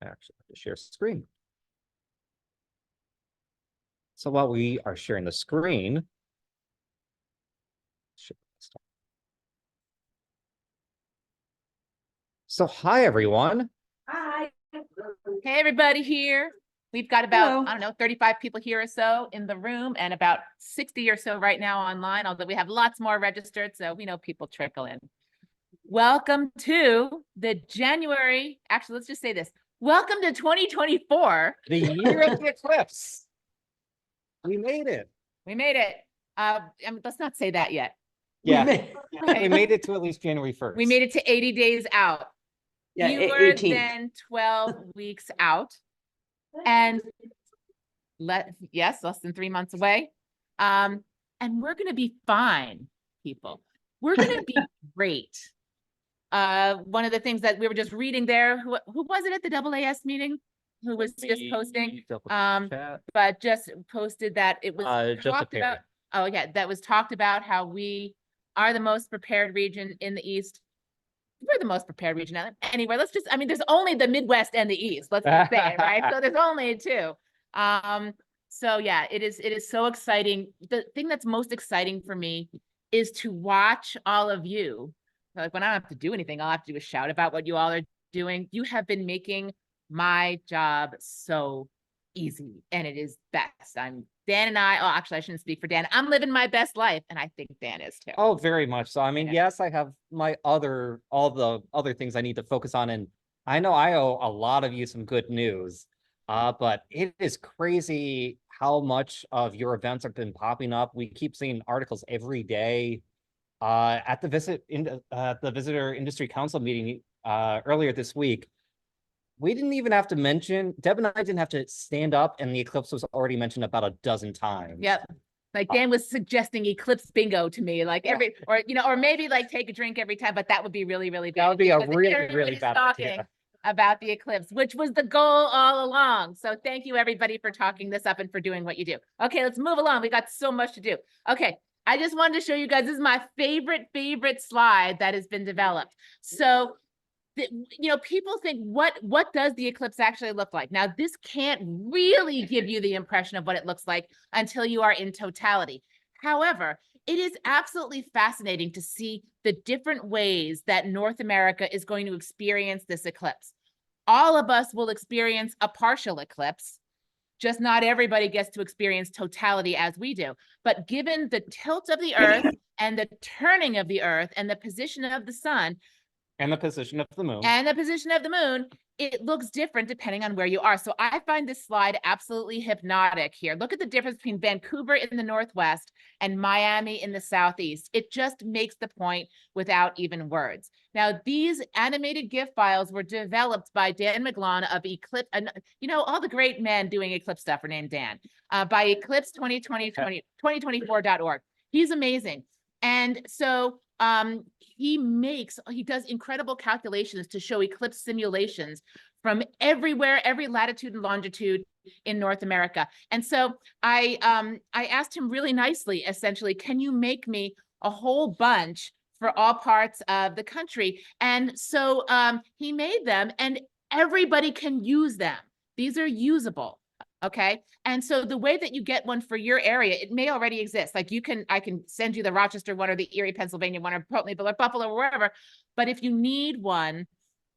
Actually, have to share screen. So while we are sharing the screen, so hi everyone. Hi. Hey everybody here. We've got about, I don't know, 35 people here or so in the room and about 60 or so right now online, although we have lots more registered, so we know people trickle in. Welcome to the January, actually, let's just say this. Welcome to 2024. The year of the eclipse. We made it. We made it. Let's not say that yet. Yeah, we made it to at least January 1st. We made it to 80 days out. Yeah, Fewer than 12 weeks out. And less than 3 months away. And we're going to be fine, people. We're going to be great. One of the things that we were just reading there, who was it at the AAS meeting? Who was just posting? But just posted that it was talked about. Oh yeah, that was talked about how we are the most prepared region in the East. We're the most prepared region anywhere. Let's just, I mean, there's only the Midwest and the East, let's just say it, right? So there's only two. So yeah, it is so exciting. The thing that's most exciting for me is to watch all of you. Like when I don't have to do anything, all I have to do is shout about what you all are doing. You have been making my job so easy, and it is best. Dan and I, actually I shouldn't speak for Dan. I'm living my best life, and I think Dan is too. Oh, very much so. I mean, yes, I have my all the other things I need to focus on, and I know I owe a lot of you some good news. But it is crazy how much of your events have been popping up. We keep seeing articles every day. At the Visitor Industry Council meeting earlier this week, we didn't even have to mention, Deb and I didn't have to stand up, and the eclipse was already mentioned about a dozen times. Yep. Like Dan was suggesting eclipse bingo to me, like or maybe like take a drink every time, but that would be really, really bad. That would be a really bad idea. About the eclipse, which was the goal all along. So thank you everybody for talking this up and for doing what you do. Okay, let's move along. We got so much to do. Okay, I just wanted to show you guys, this is my favorite slide that has been developed. So people think, what does the eclipse actually look like? Now, this can't really give you the impression of what it looks like until you are in totality. However, it is absolutely fascinating to see the different ways that North America is going to experience this eclipse. All of us will experience a partial eclipse, just not everybody gets to experience totality as we do. But given the tilt of the Earth and the turning of the Earth and the position of the sun, and the position of the moon. It looks different depending on where you are. So I find this slide absolutely hypnotic here. Look at the difference between Vancouver in the Northwest and Miami in the Southeast. It just makes the point without even words. Now, these animated GIF files were developed by Dan McGlone of Eclipse, all the great men doing Eclipse stuff are named Dan, by Eclipse 2024.org. He's amazing. And so he does incredible calculations to show eclipse simulations from everywhere, every latitude and longitude in North America. And so I asked him really nicely, essentially, can you make me a whole bunch for all parts of the country? And so he made them, and everybody can use them. These are usable. Okay. And so the way that you get one for your area, it may already exist. Like I can send you the Rochester one or the Erie, Pennsylvania one, or Portland or Buffalo or wherever. But if you need one,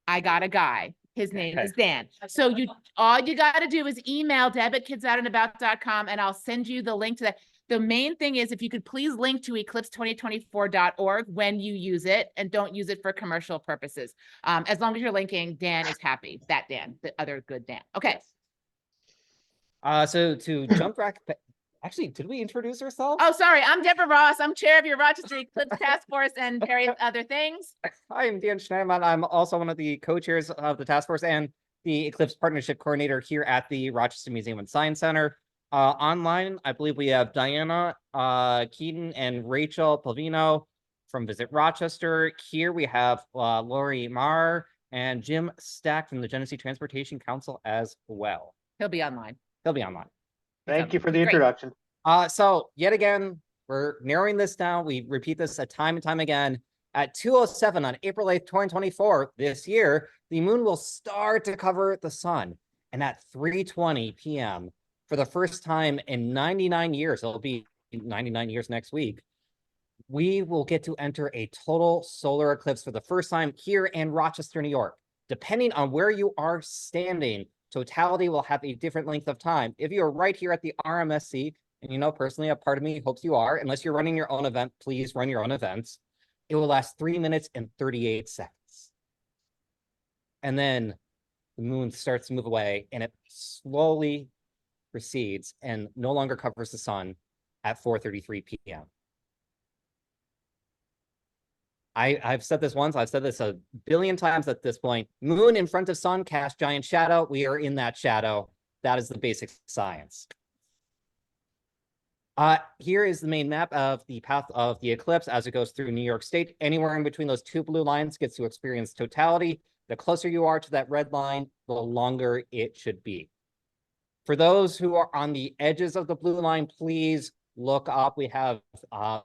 I got a guy. His name is Dan. So all you got to do is email deb@kidsoutandAbout.com, and I'll send you the link to that. The main thing is, if you could please link to eclipse2024.org when you use it, and don't use it for commercial purposes. As long as you're linking, Dan is happy. That Dan, the other good Dan. Okay. So to jump back, actually, did we introduce ourselves? Oh, sorry. I'm Deborah Ross. I'm chair of your Rochester Eclipse Task Force and various other things. Hi, I'm Dan Schneiderman. I'm also one of the co-chairs of the task force and the Eclipse Partnership Coordinator here at the Rochester Museum and Science Center. Online, I believe we have Diana Keaton and Rachel Pavino from Visit Rochester. Here we have Lori Marr and Jim Stack from the Genesee Transportation Council as well. He'll be online. They'll be online. Thank you for the introduction. So yet again, we're narrowing this down. We repeat this time and time again. At 2:07 on April 8th, 2024, this year, the moon will start to cover the sun. And at 3:20 p.m., for the first time in 99 years, it'll be 99 years next week, we will get to enter a total solar eclipse for the first time here in Rochester, New York. Depending on where you are standing, totality will have a different length of time. If you're right here at the RMSC, and you know, personally, a part of me hopes you are, unless you're running your own event, please run your own events. It will last 3 minutes and 38 seconds. And then the moon starts to move away and it slowly recedes and no longer covers the sun at 4:33 p.m. I've said this once, I've said this a billion times at this point. Moon in front of sun casts giant shadow. We are in that shadow. That is the basic science. Here is the main map of the path of the eclipse as it goes through New York State. Anywhere in between those two blue lines gets to experience totality. The closer you are to that red line, the longer it should be. For those who are on the edges of the blue line, please look up. We have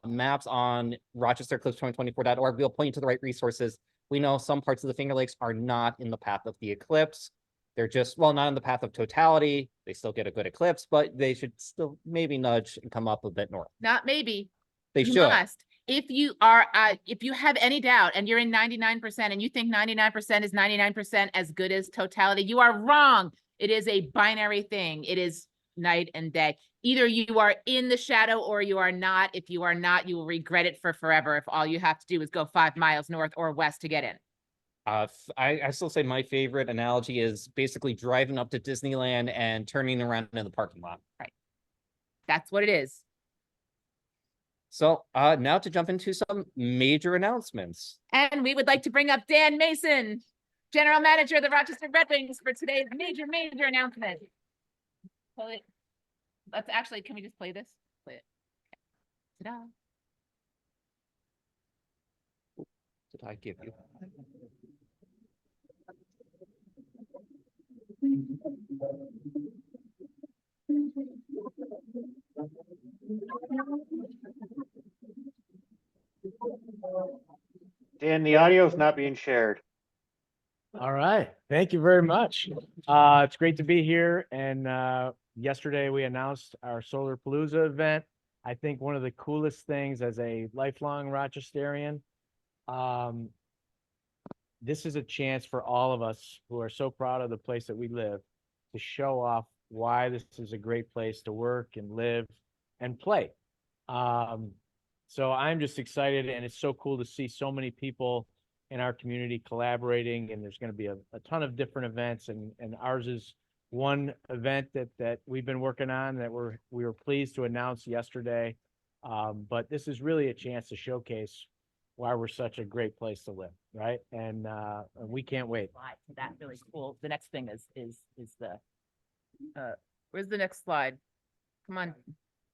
maps on RochesterEclipse2024.org. We'll point you to the right resources. We know some parts of the Finger Lakes are not in the path of the eclipse. They're just, well, not in the path of totality. They still get a good eclipse, but they should still maybe nudge and come up a bit north. Not maybe. They You should. must. If you are, if you have any doubt and you're in 99% and you think 99% is 99% as good as totality, you are wrong. It is a binary thing. It is night and day. Either you are in the shadow or you are not. If you are not, you will regret it for forever if all you have to do is go 5 miles north or west to get in. I still say my favorite analogy is basically driving up to Disneyland and turning around in the parking lot. Right. That's what it is. So now to jump into some major announcements. And we would like to bring up Dan Mason, General Manager of the Rochester Red Wings, for today's major announcement. Let's actually, can we just play this? Play it. Okay. Ta-da. Did I give you? Dan, the audio is not being shared. All right. Thank you very much. It's great to be here. And yesterday we announced our SOLARPALOOZA event. I think one of the coolest things as a lifelong Rochesterian, this is a chance for all of us who are so proud of the place that we live to show off why this is a great place to work and live and play. So I'm just excited, and it's so cool to see so many people in our community collaborating, and there's going to be a ton of different events, and ours is one event that we've been working on that we were pleased to announce yesterday. But this is really a chance to showcase why we're such a great place to live, right? And we can't wait. That's really cool. The next thing is the where's the next slide? Come on,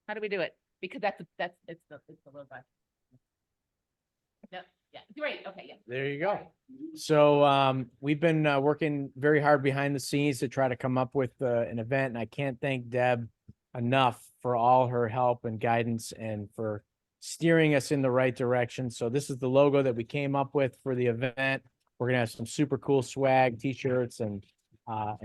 how do we do it? Because it's the load button. Yep. Yeah, great. Okay, yeah. There you go. So we've been working very hard behind the scenes to try to come up with an event, and I can't thank Deb enough for all her help and guidance and for steering us in the right direction. So this is the logo that we came up with for the event. We're gonna have some super cool swag, t-shirts and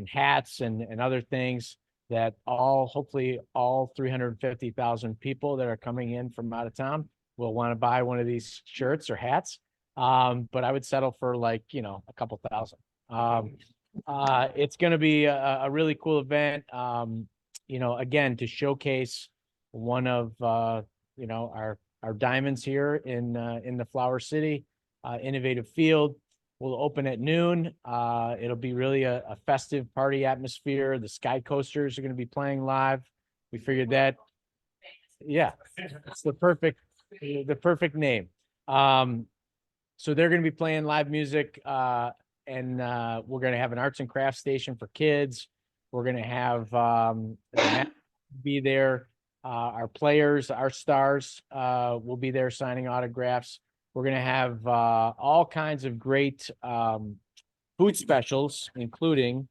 hats and other things that hopefully all 350,000 people that are coming in from out of town will want to buy one of these shirts or hats. But I would settle for like, a couple thousand. It's going to be a really cool event. Again, to showcase one of, our diamonds here in the Flower City, Innovative Field. Will open at noon. It'll be really a festive party atmosphere. The Sky Coasters are going to be playing live. We figured that, yeah, it's the perfect name. So they're going to be playing live music, and we're going to have an arts and crafts station for kids. We're going to have be there. Our players, our stars, will be there signing autographs. We're going to have all kinds of great food specials, including,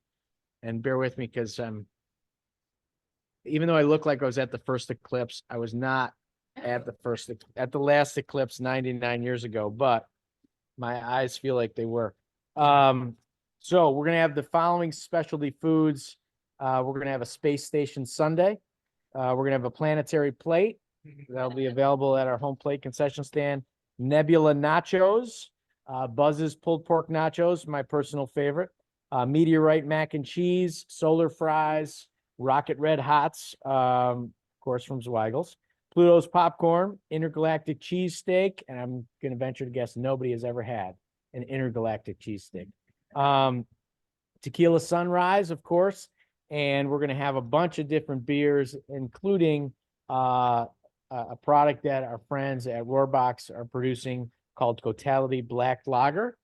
and bear with me because even though I look like I was at the first eclipse, I was not at the last eclipse 99 years ago, but my eyes feel like they were. So we're gonna have the following specialty foods. We're gonna have a space station sundae. We're gonna have a planetary plate that'll be available at our home plate concession stand. Nebula nachos, Buzz's pulled pork nachos, my personal favorite. Meteorite mac and cheese, solar fries, Rocket Red Hots, of course from Zweigel's. Pluto's popcorn, intergalactic cheesesteak, and I'm gonna venture to guess nobody has ever had an intergalactic cheesesteak. Tequila Sunrise, of course, and we're gonna have a bunch of different beers, including a product that our friends at Roarbox are producing called Totality Black Lager.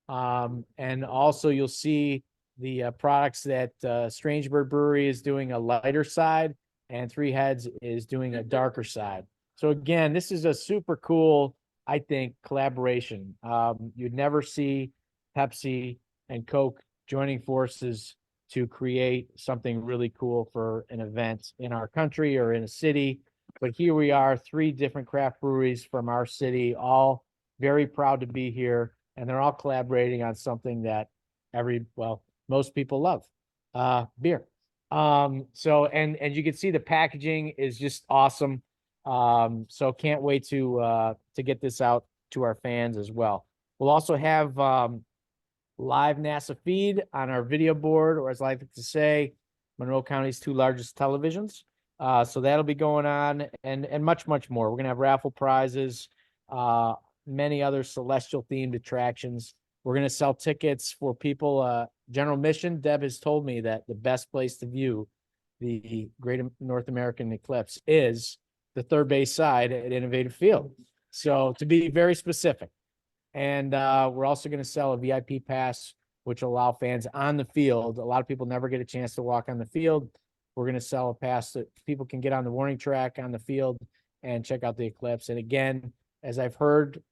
And also you'll see the products that Strange Bird Brewery is doing a lighter side, and Three Heads is doing a darker side. So again, this is a super cool, I think, collaboration. You'd never see Pepsi and Coke joining forces to create something really cool for an event in our country or in a city. But here we are, 3 different craft breweries from our city, all very proud to be here. And they're all collaborating on something that most people love, beer. So, and you can see the packaging is just awesome. So can't wait to get this out to our fans as well. We'll also have, live NASA feed on our video board, or as I like to say, Monroe County's 2 largest televisions. So that'll be going on, and much, much more. We're gonna have raffle prizes, many other celestial themed attractions. We're gonna sell tickets for people, general admission. Deb has told me that the best place to view the Great North American Eclipse is the third base side at Innovative Field. So to be very specific. And we're also going to sell a VIP pass, which will allow fans on the field. A lot of people never get a chance to walk on the field. We're going to sell a pass that people can get on the warning track on the field and check out the eclipse. And again, as I've heard,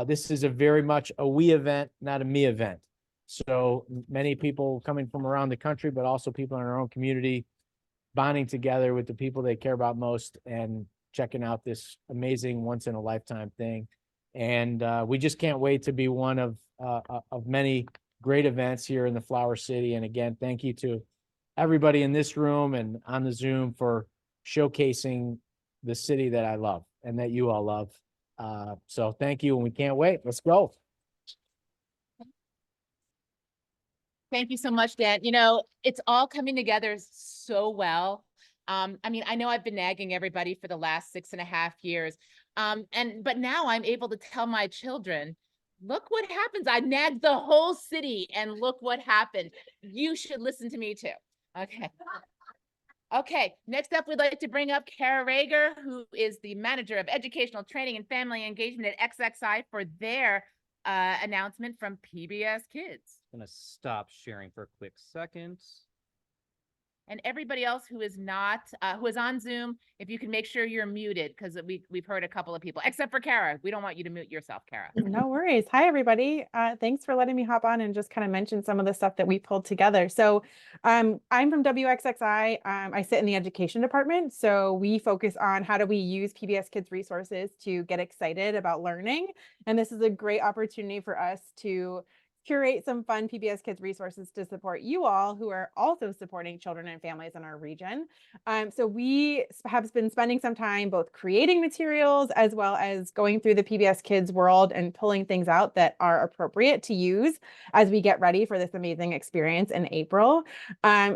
this is a very much a we event, not a me event. So many people coming from around the country, but also people in our own community, bonding together with the people they care about most and checking out this amazing once in a lifetime thing. And we just can't wait to be one of many great events here in the Flower City. And again, thank you to everybody in this room and on the Zoom for showcasing the city that I love and that you all love. So thank you, and we can't wait. Let's go. Thank you so much, Dan. You know, it's all coming together so well. I mean, I know I've been nagging everybody for the last 6.5 years. But now I'm able to tell my children, look what happens. I nagged the whole city and look what happened. You should listen to me too. Okay. Okay, next up, we'd like to bring up Kara Rager, who is the Manager of Educational Training and Family Engagement at WXXI, for their announcement from PBS Kids. I'm gonna stop sharing for a quick second. And everybody else who is not, who is on Zoom, if you can make sure you're muted, because we've heard a couple of people, except for Kara. We don't want you to mute yourself, Kara. No worries. Hi, everybody. Thanks for letting me hop on and just kind of mention some of the stuff that we pulled together. So I'm from WXXI. I sit in the education department. So we focus on how do we use PBS Kids resources to get excited about learning. And this is a great opportunity for us to curate some fun PBS Kids resources to support you all who are also supporting children and families in our region. So we have been spending some time both creating materials as well as going through the PBS Kids world and pulling things out that are appropriate to use as we get ready for this amazing experience in April.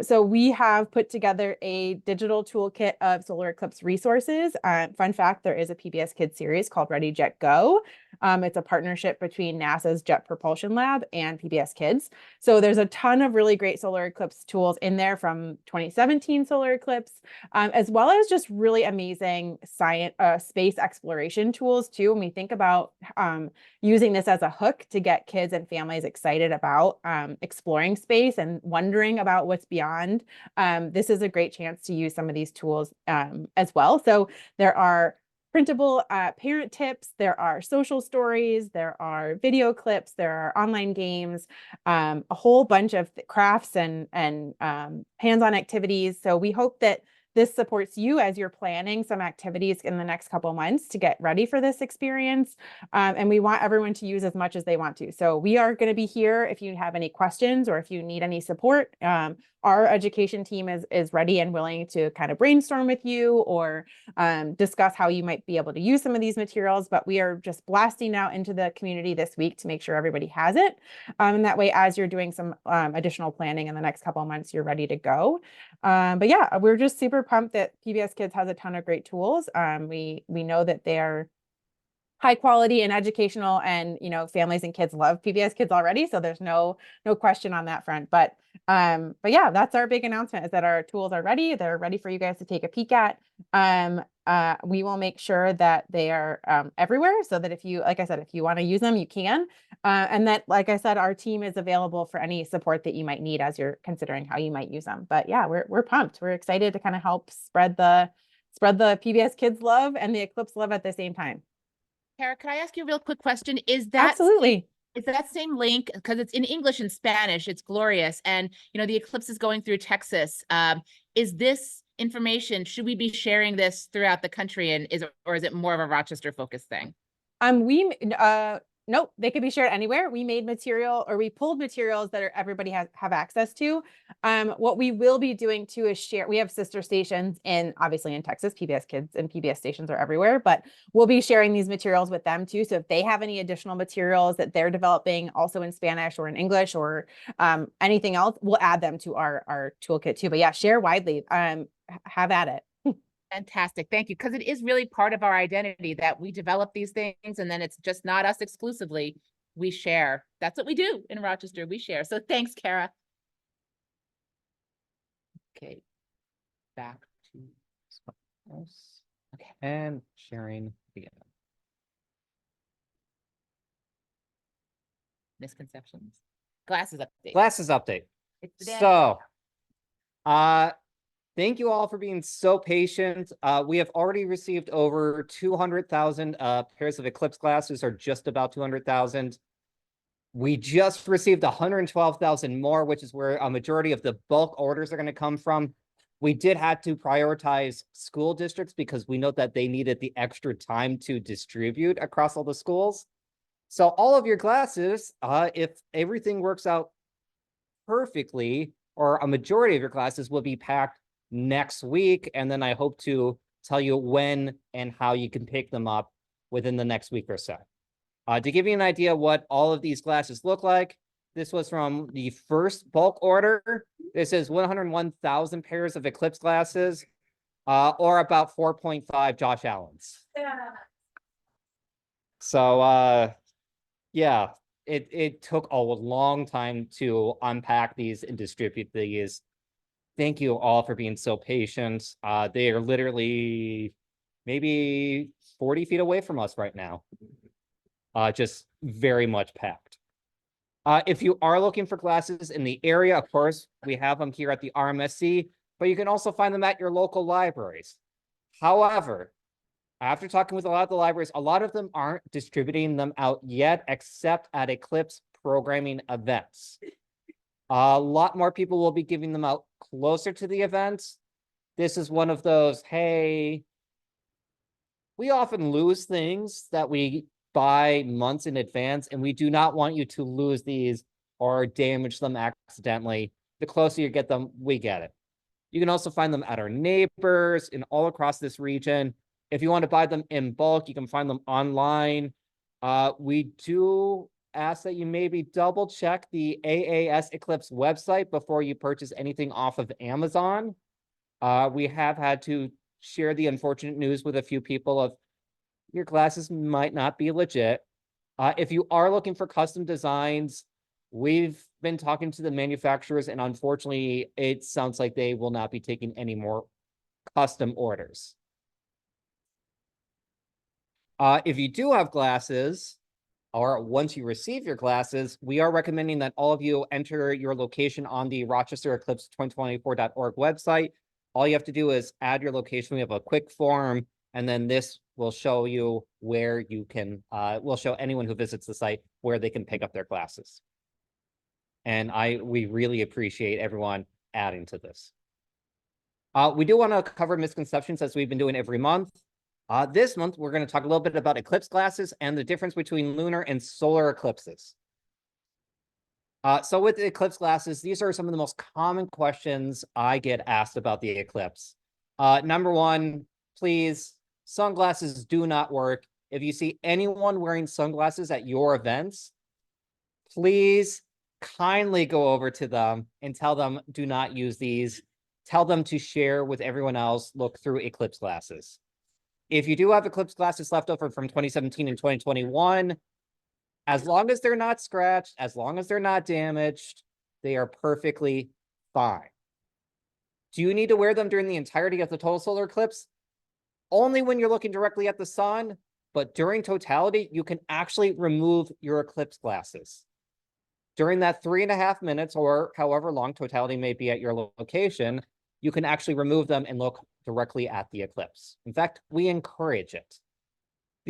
So we have put together a digital toolkit of solar eclipse resources. Fun fact, there is a PBS Kids series called Ready, Jet, Go. It's a partnership between NASA's Jet Propulsion Lab and PBS Kids. So there's a ton of really great solar eclipse tools in there from 2017 solar eclipse, as well as just really amazing science, space exploration tools too. When we think about using this as a hook to get kids and families excited about exploring space and wondering about what's beyond, this is a great chance to use some of these tools as well. So there are printable parent tips, there are social stories, there are video clips, there are online games, a whole bunch of crafts and hands-on activities. So we hope that this supports you as you're planning some activities in the next couple months to get ready for this experience. And we want everyone to use as much as they want to. So we are going to be here if you have any questions or if you need any support. Our education team is ready and willing to kind of brainstorm with you or discuss how you might be able to use some of these materials. But we are just blasting out into the community this week to make sure everybody has it. And that way, as you're doing some additional planning in the next couple of months, you're ready to go. But yeah, we're just super pumped that PBS Kids has a ton of great tools. We know that they're high quality and educational, and families and kids love PBS Kids already, so there's no question on that front. But yeah, that's our big announcement, is that our tools are ready. They're ready for you guys to take a peek at. We will make sure that they are everywhere, so that if you, like I said, if you want to use them, you can. And that, like I said, our team is available for any support that you might need as you're considering how you might use them. But yeah, we're pumped. We're excited to kind of help spread the PBS Kids love and the Eclipse love at the same time. Kara, can I ask you a real quick question? Is that Absolutely. Is that same link, because it's in English and Spanish, it's glorious. And, the Eclipse is going through Texas. Is this information, should we be sharing this throughout the country, and is it more of a Rochester focused thing? Nope, they could be shared anywhere. We made material, or we pulled materials that everybody have access to. What we will be doing too is share. We have sister stations obviously in Texas. PBS Kids and PBS stations are everywhere, but we'll be sharing these materials with them too. So if they have any additional materials that they're developing also in Spanish or in English or anything else, we'll add them to our toolkit too. But yeah, share widely. Have at it. Fantastic. Thank you. Because it is really part of our identity that we develop these things, and then it's just not us exclusively. We share. That's what we do in Rochester. We share. So thanks, Kara. Okay. Back to something else. Okay. And sharing again. Misconceptions. Glasses update. Glasses update. It's the day. So, thank you all for being so patient. We have already received over 200,000 pairs of Eclipse glasses, or just about 200,000. We just received 112,000 more, which is where a majority of the bulk orders are going to come from. We did have to prioritize school districts because we know that they needed the extra time to distribute across all the schools. So all of your glasses, if everything works out perfectly, or a majority of your classes, will be packed next week. And then I hope to tell you when and how you can pick them up within the next week or so. To give you an idea what all of these glasses look like, this was from the first bulk order. This is 101,000 pairs of Eclipse glasses, or about 4.5 Josh Allen's. Yeah. So, yeah, it took a long time to unpack these and distribute these. Thank you all for being so patient. They are literally maybe 40 feet away from us right now. Just very much packed. If you are looking for glasses in the area, of course, we have them here at the RMSC, but you can also find them at your local libraries. However, after talking with a lot of the libraries, a lot of them aren't distributing them out yet, except at Eclipse programming events. A lot more people will be giving them out closer to the events. This is one of those, hey, we often lose things that we buy months in advance, and we do not want you to lose these or damage them accidentally. The closer you get them, we get it. You can also find them at our neighbors and all across this region. If you want to buy them in bulk, you can find them online. We do ask that you maybe double check the AAS Eclipse website before you purchase anything off of Amazon. We have had to share the unfortunate news with a few people of your glasses might not be legit. If you are looking for custom designs, we've been talking to the manufacturers, and unfortunately, it sounds like they will not be taking any more custom orders. If you do have glasses, or once you receive your glasses, we are recommending that all of you enter your location on the Rochester Eclipse 2024.org website. All you have to do is add your location. We have a quick form, and then this will show you where you can, will show anyone who visits the site where they can pick up their glasses. And we really appreciate everyone adding to this. We do want to cover misconceptions as we've been doing every month. This month, we're going to talk a little bit about eclipse glasses and the difference between lunar and solar eclipses. So with the eclipse glasses, these are some of the most common questions I get asked about the eclipse. Number one, please, sunglasses do not work. If you see anyone wearing sunglasses at your events, please kindly go over to them and tell them do not use these. Tell them to share with everyone else, look through eclipse glasses. If you do have eclipse glasses left over from 2017 and 2021, as long as they're not scratched, as long as they're not damaged, they are perfectly fine. Do you need to wear them during the entirety of the total solar eclipse? Only when you're looking directly at the sun, but during totality, you can actually remove your eclipse glasses. During that 3.5 minutes or however long totality may be at your location, you can actually remove them and look directly at the eclipse. In fact, we encourage it.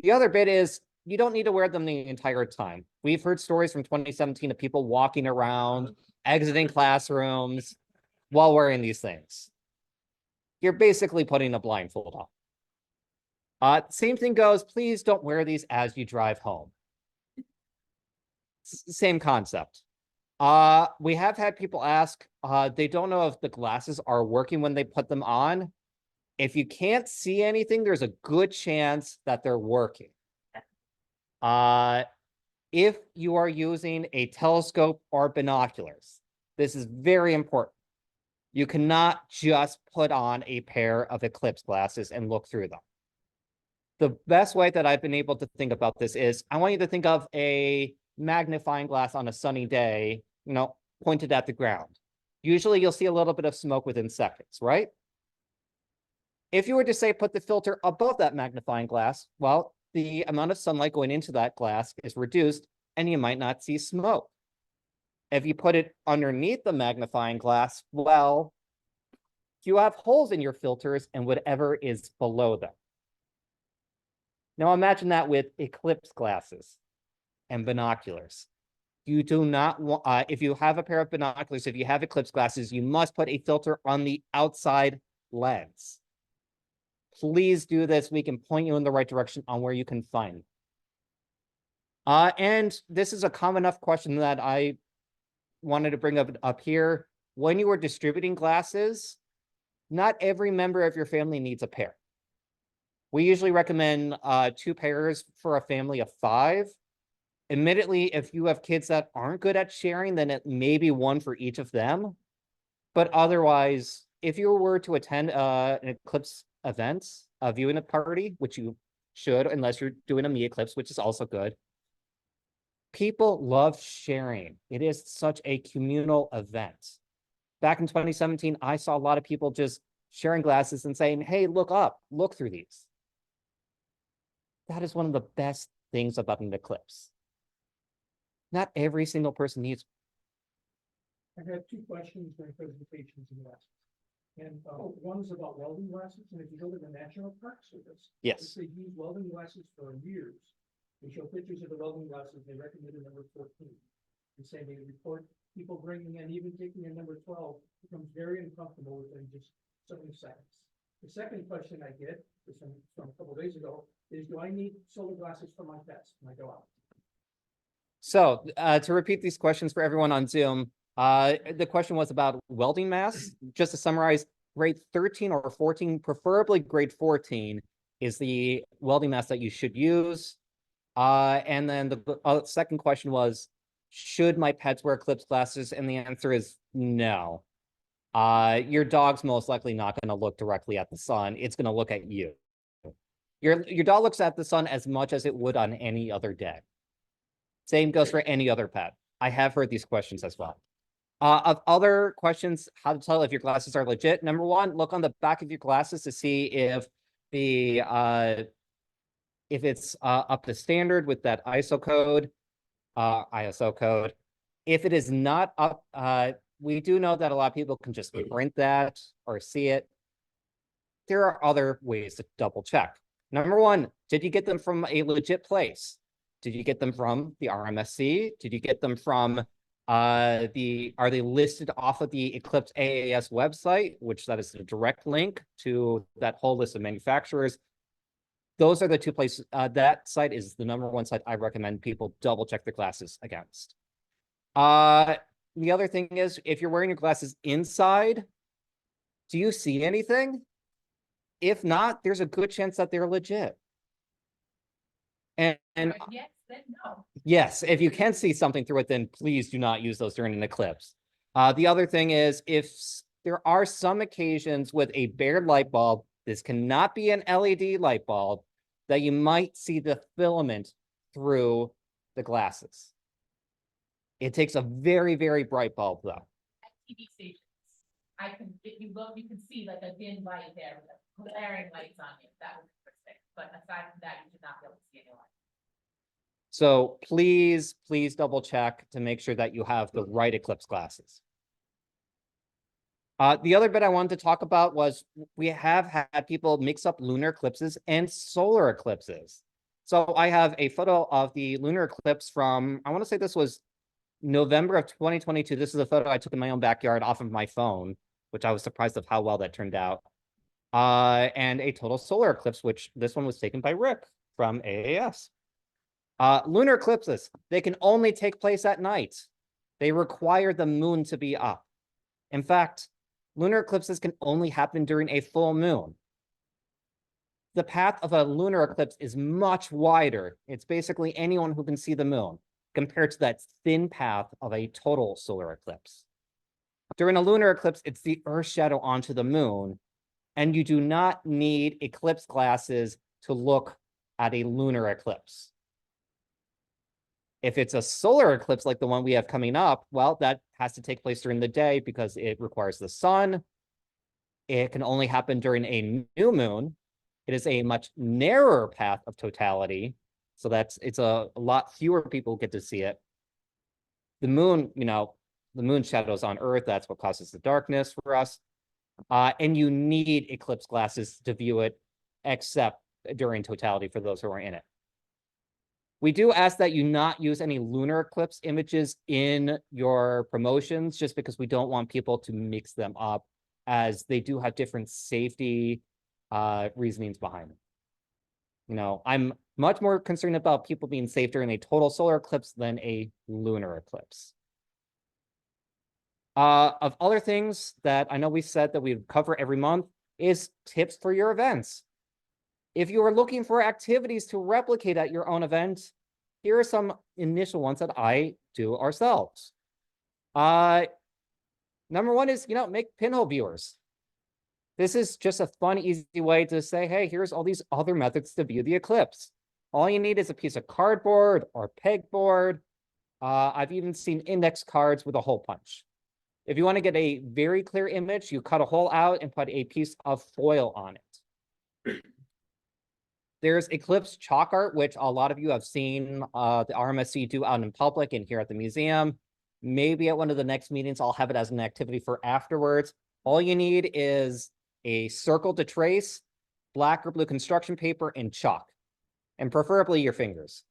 The other bit is you don't need to wear them the entire time. We've heard stories from 2017 of people walking around, exiting classrooms while wearing these things. You're basically putting a blindfold on. Same thing goes, please don't wear these as you drive home. Same concept. We have had people ask, they don't know if the glasses are working when they put them on. If you can't see anything, there's a good chance that they're working. If you are using a telescope or binoculars, this is very important. You cannot just put on a pair of eclipse glasses and look through them. The best way that I've been able to think about this is I want you to think of a magnifying glass on a sunny day, pointed at the ground. Usually you'll see a little bit of smoke within seconds, right? If you were to say put the filter above that magnifying glass, well, the amount of sunlight going into that glass is reduced and you might not see smoke. If you put it underneath the magnifying glass, well, you have holes in your filters and whatever is below them. Now imagine that with eclipse glasses and binoculars. You do not want, if you have a pair of binoculars, if you have eclipse glasses, you must put a filter on the outside lens. Please do this. We can point you in the right direction on where you can find. And this is a common enough question that I wanted to bring up here. When you are distributing glasses, not every member of your family needs a pair. We usually recommend 2 pairs for a family of 5. Admittedly, if you have kids that aren't good at sharing, then it may be 1 for each of them. But otherwise, if you were to attend an eclipse event, a viewing party, which you should, unless you're doing a me eclipse, which is also good. People love sharing. It is such a communal event. Back in 2017, I saw a lot of people just sharing glasses and saying, hey, look up, look through these. That is one of the best things about an eclipse. Not every single person needs. I have 2 questions during presentations in glasses. And one is about welding glasses. And if you go to the National Park Service, Yes. they use welding glasses for years. They show pictures of the welding glasses. They recommended number 14. They say they report people bringing and even taking a number 12 becomes very uncomfortable within just 70 seconds. The second question I get is from a couple of days ago is, do I need solar glasses for my test when I go out? So to repeat these questions for everyone on Zoom, the question was about welding masks. Just to summarize, grade 13 or 14, preferably grade 14, is the welding mask that you should use. And then the second question was, should my pets wear eclipse glasses? And the answer is no. Your dog's most likely not going to look directly at the sun. It's going to look at you. Your dog looks at the sun as much as it would on any other day. Same goes for any other pet. I have heard these questions as well. Of other questions, how to tell if your glasses are legit. Number 1, look on the back of your glasses to see if the if it's up to standard with that ISO code. If it is not up, we do know that a lot of people can just print that or see it. There are other ways to double check. Number 1, did you get them from a legit place? Did you get them from the RMSC? Did you get them from Are they listed off of the Eclipse AAS website, which that is a direct link to that whole list of manufacturers. Those are the two places. That site is the #1 site I recommend people double check their glasses against. The other thing is, if you're wearing your glasses inside, do you see anything? If not, there's a good chance that they're legit. And Yes, then no. yes, if you can see something through it, then please do not use those during an eclipse. The other thing is, if there are some occasions with a bare light bulb, this cannot be an LED light bulb, that you might see the filament through the glasses. It takes a very, very bright bulb, though. At TV stations, if you look, you can see like a dim light there with glaring lights on you. That would be interesting. But aside from that, you should not be able to see any light. So please, please double check to make sure that you have the right eclipse glasses. The other bit I wanted to talk about was we have had people mix up lunar eclipses and solar eclipses. So I have a photo of the lunar eclipse from, I want to say this was November of 2022. This is a photo I took in my own backyard off of my phone, which I was surprised of how well that turned out. And a total solar eclipse, which this one was taken by Rick from AAS. Lunar eclipses, they can only take place at night. They require the moon to be up. In fact, lunar eclipses can only happen during a full moon. The path of a lunar eclipse is much wider. It's basically anyone who can see the moon compared to that thin path of a total solar eclipse. During a lunar eclipse, it's the Earth's shadow onto the moon, and you do not need eclipse glasses to look at a lunar eclipse. If it's a solar eclipse like the one we have coming up, well, that has to take place during the day because it requires the sun. It can only happen during a new moon. It is a much narrower path of totality. So it's a lot fewer people get to see it. The moon, the moon shadows on Earth, that's what causes the darkness for us. And you need eclipse glasses to view it, except during totality for those who are in it. We do ask that you not use any lunar eclipse images in your promotions, just because we don't want people to mix them up, as they do have different safety reasonings behind them. I'm much more concerned about people being safe during a total solar eclipse than a lunar eclipse. Of other things that I know we said that we would cover every month is tips for your events. If you are looking for activities to replicate at your own event, here are some initial ones that I do ourselves. #1 is, make pinhole viewers. This is just a fun, easy way to say, hey, here's all these other methods to view the eclipse. All you need is a piece of cardboard or pegboard. I've even seen index cards with a hole punch. If you want to get a very clear image, you cut a hole out and put a piece of foil on it. There's Eclipse chalk art, which a lot of you have seen the RMSC do out in public and here at the museum. Maybe at one of the next meetings, I'll have it as an activity for afterwards. All you need is a circle to trace, black or blue construction paper, and chalk, and preferably your fingers.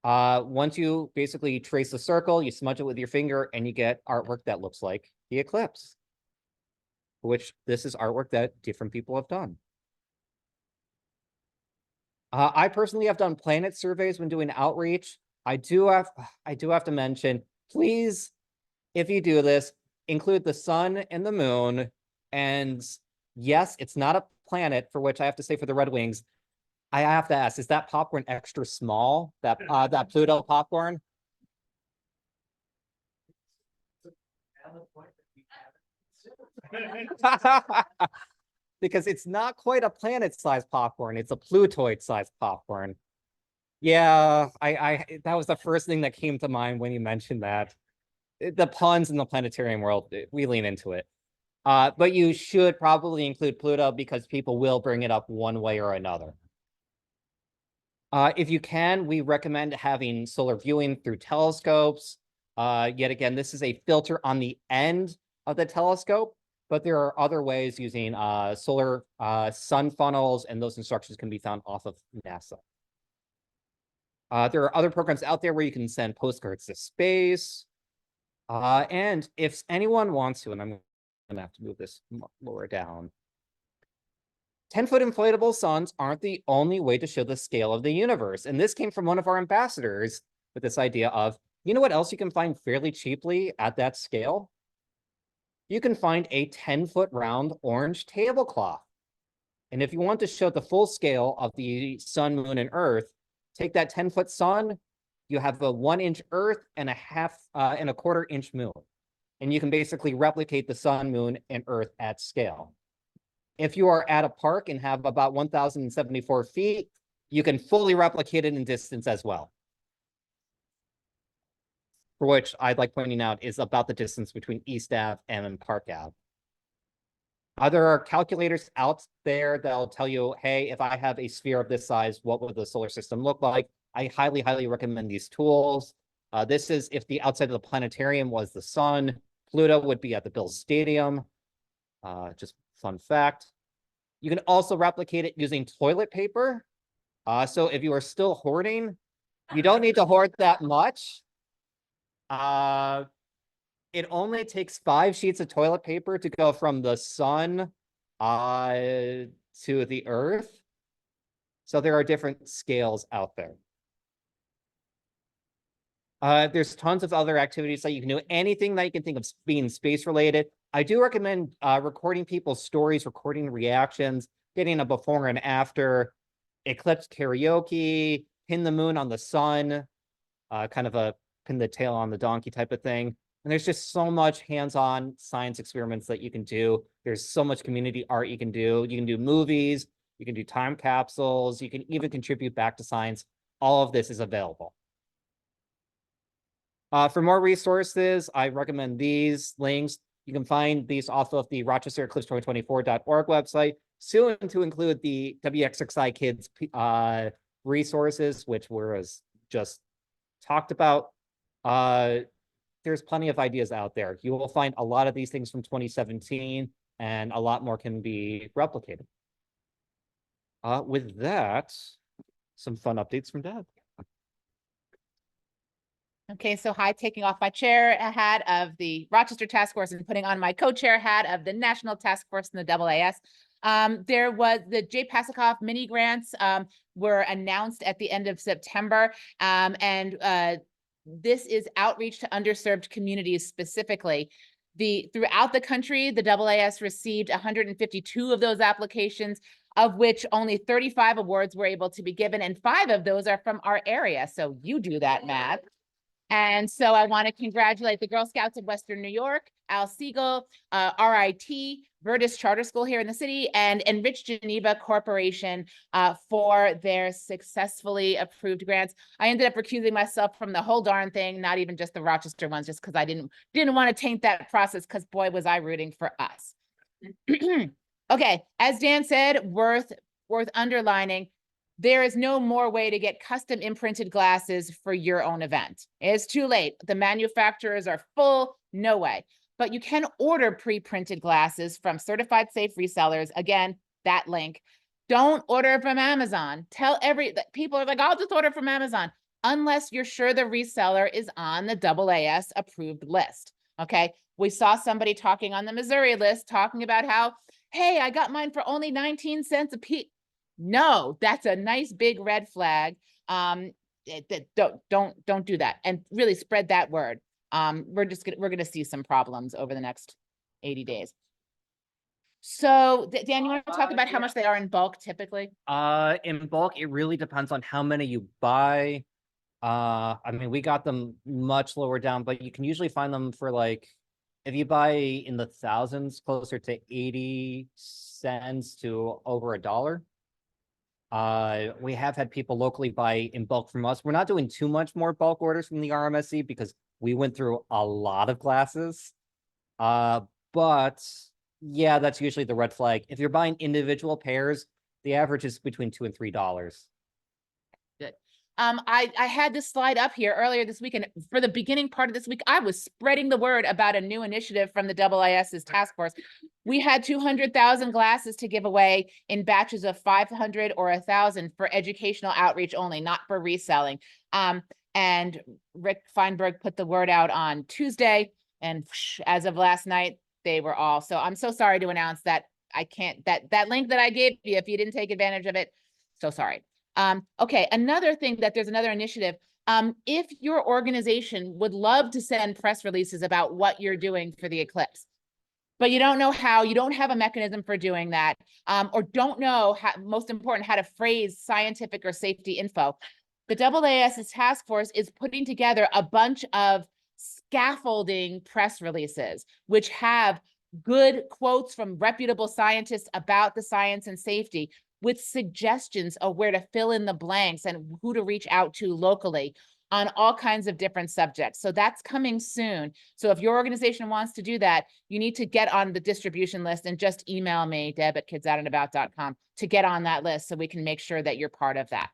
Once you basically trace the circle, you smudge it with your finger, and you get artwork that looks like the eclipse, which this is artwork that different people have done. I personally have done planet surveys when doing outreach. I do have to mention, please, if you do this, include the sun and the moon. And yes, it's not a planet, for which I have to say for the Red Wings, I have to ask, is that popcorn extra small? That Pluto popcorn? Because it's not quite a planet-sized popcorn, it's a Plutoid-sized popcorn. Yeah, that was the first thing that came to mind when you mentioned that. The puns in the planetarium world, we lean into it. But you should probably include Pluto because people will bring it up one way or another. If you can, we recommend having solar viewing through telescopes. Yet again, this is a filter on the end of the telescope, but there are other ways using solar sun funnels, and those instructions can be found off of NASA. There are other programs out there where you can send postcards to space. And if anyone wants to, and I'm gonna have to move this lower down. 10-foot inflatable suns aren't the only way to show the scale of the universe. And this came from one of our ambassadors with this idea of, you know what else you can find fairly cheaply at that scale? You can find a 10-foot round orange tablecloth. And if you want to show the full scale of the sun, moon, and earth, take that 10-foot sun, you have a 1-inch earth and a 1/4-inch moon. And you can basically replicate the sun, moon, and earth at scale. If you are at a park and have about 1,074 feet, you can fully replicate it in distance as well. For which I'd like pointing out is about the distance between East Ave and Park Ave. There are calculators out there that'll tell you, hey, if I have a sphere of this size, what would the solar system look like? I highly, highly recommend these tools. This is if the outside of the planetarium was the sun. Pluto would be at the Bills Stadium. Just fun fact. You can also replicate it using toilet paper. So if you are still hoarding, you don't need to hoard that much. It only takes 5 sheets of toilet paper to go from the sun to the earth. So there are different scales out there. There's tons of other activities that you can do. Anything that you can think of being space related. I do recommend recording people's stories, recording reactions, getting a before and after, eclipse karaoke, pin the moon on the sun, kind of a pin the tail on the donkey type of thing. And there's just so much hands-on science experiments that you can do. There's so much community art you can do. You can do movies, you can do time capsules, you can even contribute back to science. All of this is available. For more resources, I recommend these links. You can find these off of the Rochester Eclipse 2024.org website, soon to include the WXXI Kids resources, which were just talked about. There's plenty of ideas out there. You will find a lot of these things from 2017, and a lot more can be replicated. With that, some fun updates from Deb. Okay, so hi, taking off my chair hat of the Rochester Task Force and putting on my co-chair hat of the National Task Force and the AAS. There was the J. Pasakoff mini-grants were announced at the end of September. This is outreach to underserved communities specifically. Throughout the country, the AAS received 152 of those applications, of which only 35 awards were able to be given, and 5 of those are from our area. So you do that math. And so I want to congratulate the Girl Scouts of Western New York, Al Siegel, RIT, Virtus Charter School here in the city, and Enrich Geneva Corporation for their successfully approved grants. I ended up recusing myself from the whole darn thing, not even just the Rochester ones, just because I didn't want to taint that process, because boy, was I rooting for us. Okay, as Dan said, worth underlining, there is no more way to get custom imprinted glasses for your own event. It's too late. The manufacturers are full, no way. But you can order pre-printed glasses from certified safe resellers. Again, that link. Don't order from Amazon. People are like, I'll just order from Amazon, unless you're sure the reseller is on the AAS approved list. Okay. We saw somebody talking on the Missouri list talking about how, hey, I got mine for only 19 cents a piece. No, that's a nice big red flag. Don't do that, and really spread that word. We're gonna see some problems over the next 80 days. So Dan, you want to talk about how much they are in bulk typically? In bulk, it really depends on how many you buy. I mean, we got them much lower down, but you can usually find them for like, if you buy in the thousands, closer to 80 cents to over $1. We have had people locally buy in bulk from us. We're not doing too much more bulk orders from the RMSC because we went through a lot of glasses. But yeah, that's usually the red flag. If you're buying individual pairs, the average is between $2 and $3. Good. I had this slide up here earlier this week, and for the beginning part of this week, I was spreading the word about a new initiative from the AAS's task force. We had 200,000 glasses to give away in batches of 500 or 1,000 for educational outreach only, not for reselling. And Rick Feinberg put the word out on Tuesday, and as of last night, they were all. So I'm so sorry to announce that I can't, that link that I gave you, if you didn't take advantage of it, so sorry. Okay, another thing that there's another initiative. If your organization would love to send press releases about what you're doing for the eclipse, but you don't know how, you don't have a mechanism for doing that, or don't know how, most important, how to phrase scientific or safety info, the AAS task force is putting together a bunch of scaffolding press releases, which have good quotes from reputable scientists about the science and safety, with suggestions of where to fill in the blanks and who to reach out to locally on all kinds of different subjects. So that's coming soon. So if your organization wants to do that, you need to get on the distribution list and just email me, deb@kidsouthandabout.com, to get on that list so we can make sure that you're part of that.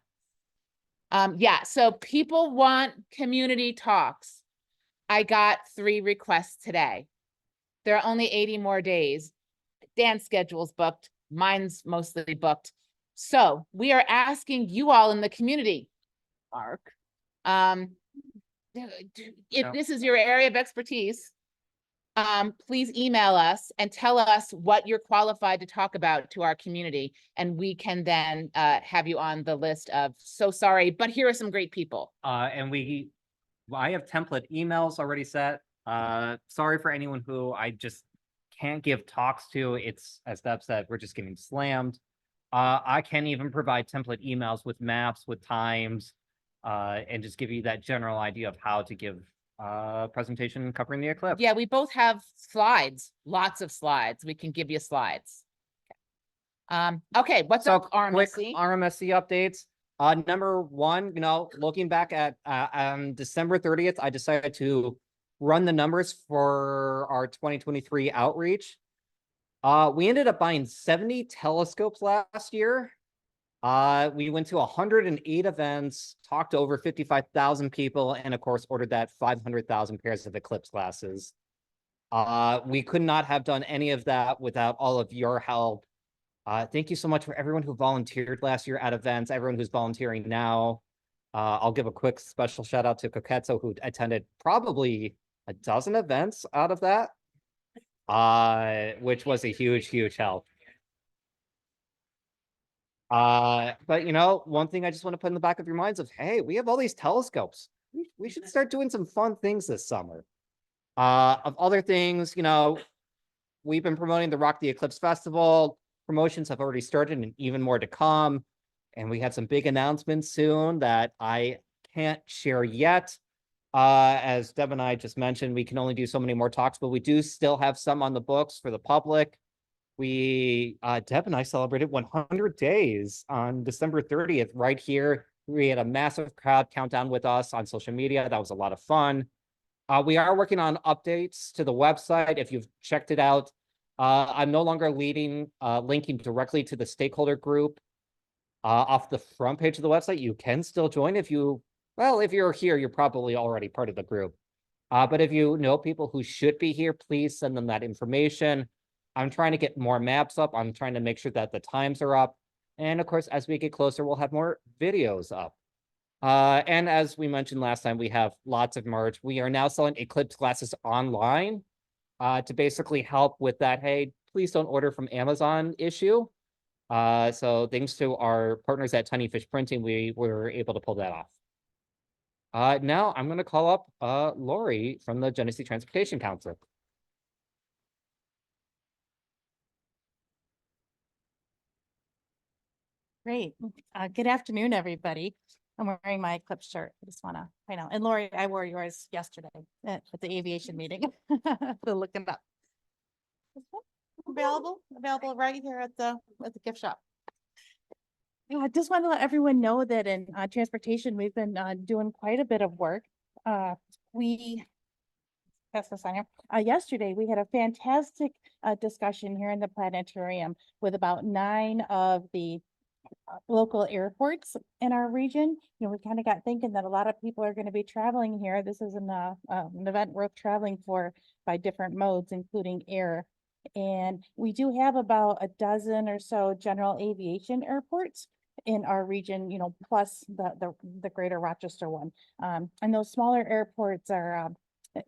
Yeah, so people want community talks. I got 3 requests today. There are only 80 more days. Dan's schedule's booked. Mine's mostly booked. So we are asking you all in the community, Mark, if this is your area of expertise, please email us and tell us what you're qualified to talk about to our community. And we can then have you on the list of, so sorry, but here are some great people. And I have template emails already set. Sorry for anyone who I just can't give talks to. It's, as Deb said, we're just getting slammed. I can even provide template emails with maps, with times, and just give you that general idea of how to give a presentation covering the eclipse. Yeah, we both have slides, lots of slides. We can give you slides. Okay, what's up, quick RMSC? RMSC updates. Number one, looking back at on December 30th, I decided to run the numbers for our 2023 outreach. We ended up buying 70 telescopes last year. We went to 108 events, talked to over 55,000 people, and of course, ordered that 500,000 pairs of Eclipse glasses. We could not have done any of that without all of your help. Thank you so much for everyone who volunteered last year at events, everyone who's volunteering now. I'll give a quick special shout out to Coquetzo, who attended probably a dozen events out of that, which was a huge, huge help. But one thing I just want to put in the back of your minds of, hey, we have all these telescopes. We should start doing some fun things this summer. Of other things, we've been promoting the Rock the Eclipse Festival. Promotions have already started and even more to come. And we have some big announcements soon that I can't share yet. As Deb and I just mentioned, we can only do so many more talks, but we do still have some on the books for the public. Deb and I celebrated 100 days on December 30th right here. We had a massive crowd countdown with us on social media. That was a lot of fun. We are working on updates to the website. If you've checked it out, I'm no longer linking directly to the stakeholder group off the front page of the website. You can still join if you're here, you're probably already part of the group. But if you know people who should be here, please send them that information. I'm trying to get more maps up. I'm trying to make sure that the times are up. And of course, as we get closer, we'll have more videos up. And as we mentioned last time, we have lots of merch. We are now selling Eclipse glasses online to basically help with that, hey, please don't order from Amazon issue. So thanks to our partners at Tiny Fish Printing, we were able to pull that off. Now I'm going to call up Lori from the Genesee Transportation Council. Great. Good afternoon, everybody. I'm wearing my Eclipse shirt. I just want to, and Lori, I wore yours yesterday at the aviation meeting. So look it up. Available right here at the gift shop. I just want to let everyone know that in transportation, we've been doing quite a bit of work. Yesterday, we had a fantastic discussion here in the planetarium with about 9 of the local airports in our region. We kind of got thinking that a lot of people are going to be traveling here. This is an event worth traveling for by different modes, including air. And we do have about a dozen or so general aviation airports. in our region, plus the greater Rochester one. And those smaller airports are,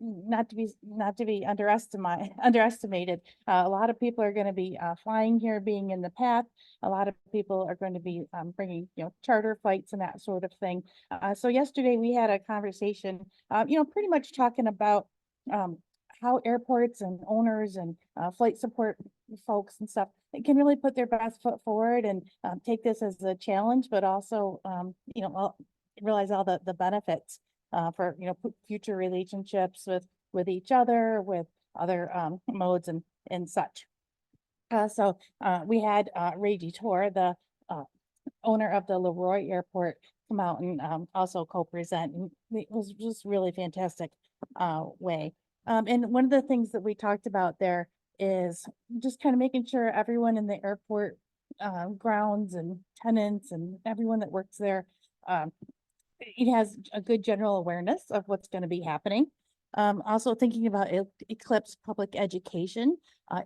not to be underestimated. A lot of people are going to be flying here, being in the path. A lot of people are going to be bringing, charter flights and that sort of thing. So yesterday we had a conversation, pretty much talking about how airports and owners and flight support folks and stuff can really put their best foot forward and take this as a challenge, but also, realize all the benefits for, future relationships with each other, with other modes and such. So we had Ray Detour, the owner of the Leroy Airport, come out and also co-present. And it was just really fantastic way. And one of the things that we talked about there is just kind of making sure everyone in the airport grounds and tenants and everyone that works there, it has a good general awareness of what's going to be happening. Also thinking about Eclipse public education.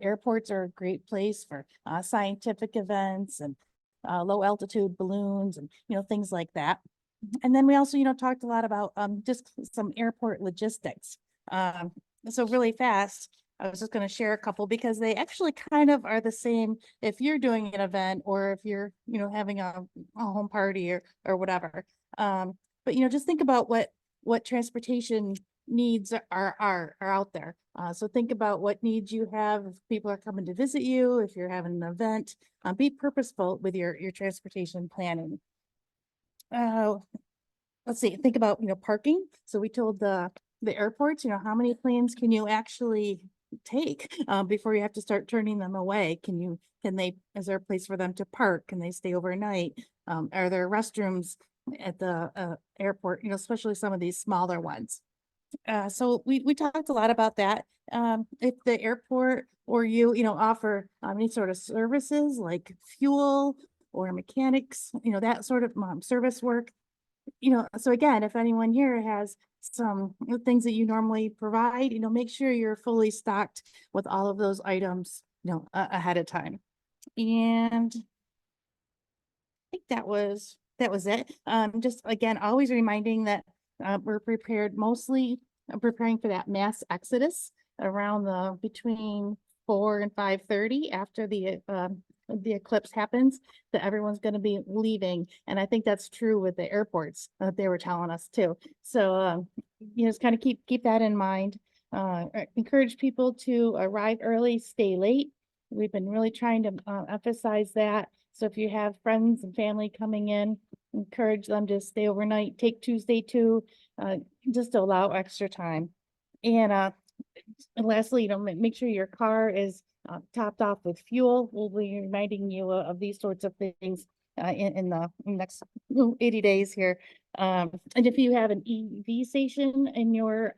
Airports are a great place for scientific events and low altitude balloons and, things like that. And then we also, talked a lot about just some airport logistics. So really fast, I was just going to share a couple because they actually kind of are the same if you're doing an event or if you're, having a home party or whatever. But, just think about what transportation needs are out there. So think about what needs you have if people are coming to visit you, if you're having an event, be purposeful with your transportation planning. Let's see, think about, parking. So we told the airports, how many planes can you actually take before you have to start turning them away? Is there a place for them to park? Can they stay overnight? Are there restrooms at the airport, especially some of these smaller ones? So we talked a lot about that. If the airport or you offer any sort of services like fuel or mechanics, that sort of service work, so again, if anyone here has some things that you normally provide, make sure you're fully stocked with all of those items, ahead of time. And I think that was it. Just again, always reminding that we're prepared, mostly preparing for that mass exodus around between 4 and 5:30 after the eclipse happens, that everyone's going to be leaving. And I think that's true with the airports that they were telling us too. So, just kind of keep that in mind. Encourage people to arrive early, stay late. We've been really trying to emphasize that. So if you have friends and family coming in, encourage them to stay overnight, take Tuesday too, just to allow extra time. And lastly, make sure your car is topped off with fuel. We'll be reminding you of these sorts of things in the next 80 days here. And if you have an EV station in your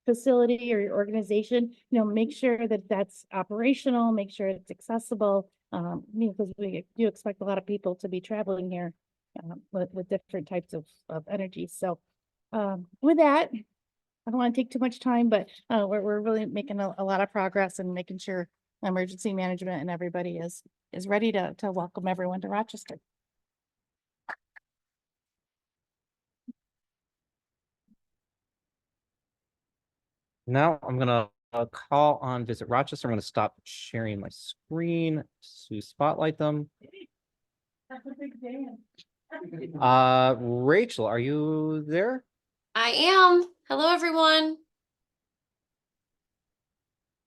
facility or your organization, make sure that that's operational, make sure it's accessible, because we do expect a lot of people to be traveling here with different types of energy. So with that, I don't want to take too much time, but we're really making a lot of progress and making sure emergency management and everybody is ready to welcome everyone to Rochester. Now I'm gonna call on Visit Rochester. I'm gonna stop sharing my screen to spotlight them. That's a big day. Rachel, are you there? I am. Hello, everyone.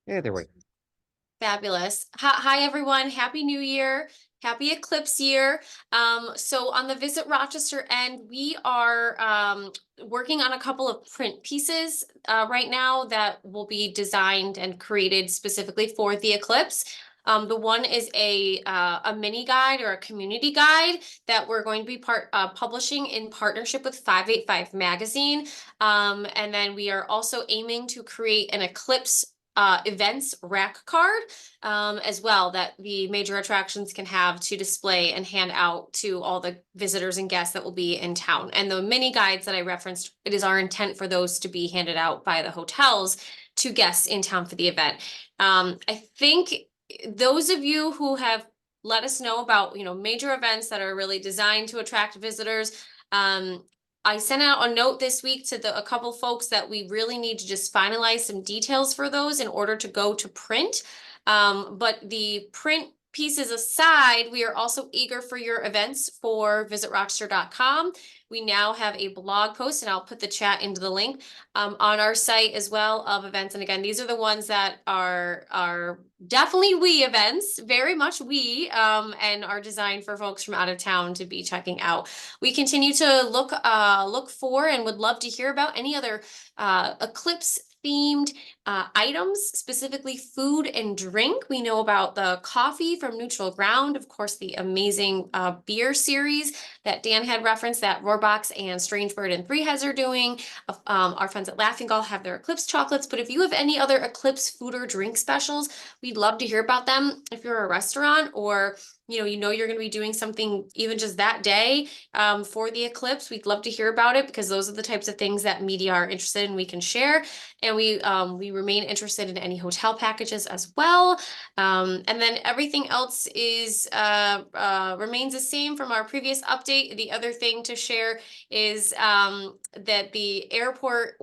Yeah, there we go. Fabulous. Hi, everyone. Happy New Year. Happy Eclipse Year. So on the Visit Rochester end, we are working on a couple of print pieces right now that will be designed and created specifically for the eclipse. The one is a mini guide or a community guide that we're going to be publishing in partnership with 585 Magazine. And then we are also aiming to create an eclipse events rack card as well that the major attractions can have to display and hand out to all the visitors and guests that will be in town. And the mini guides that I referenced, it is our intent for those to be handed out by the hotels to guests in town for the event. I think those of you who have let us know about, major events that are really designed to attract visitors. I sent out a note this week to a couple folks that we really need to just finalize some details for those in order to go to print. But the print pieces aside, we are also eager for your events for visitrochester.com. We now have a blog post, and I'll put the chat into the link on our site as well of events. And again, these are the ones that are definitely we events, very much we, and are designed for folks from out of town to be checking out. We continue to look for and would love to hear about any other Eclipse themed items, specifically food and drink. We know about the coffee from Neutral Ground, of course, the amazing beer series that Dan had referenced that Rohrbox and Strange Bird and Three Heads are doing. Our friends at Laughing Gull have their Eclipse chocolates, but if you have any other Eclipse food or drink specials, we'd love to hear about them. If you're a restaurant or you're going to be doing something even just that day for the Eclipse, we'd love to hear about it, because those are the types of things that media are interested in, we can share. And we remain interested in any hotel packages as well. And then everything else is remains the same from our previous update. The other thing to share is that the airport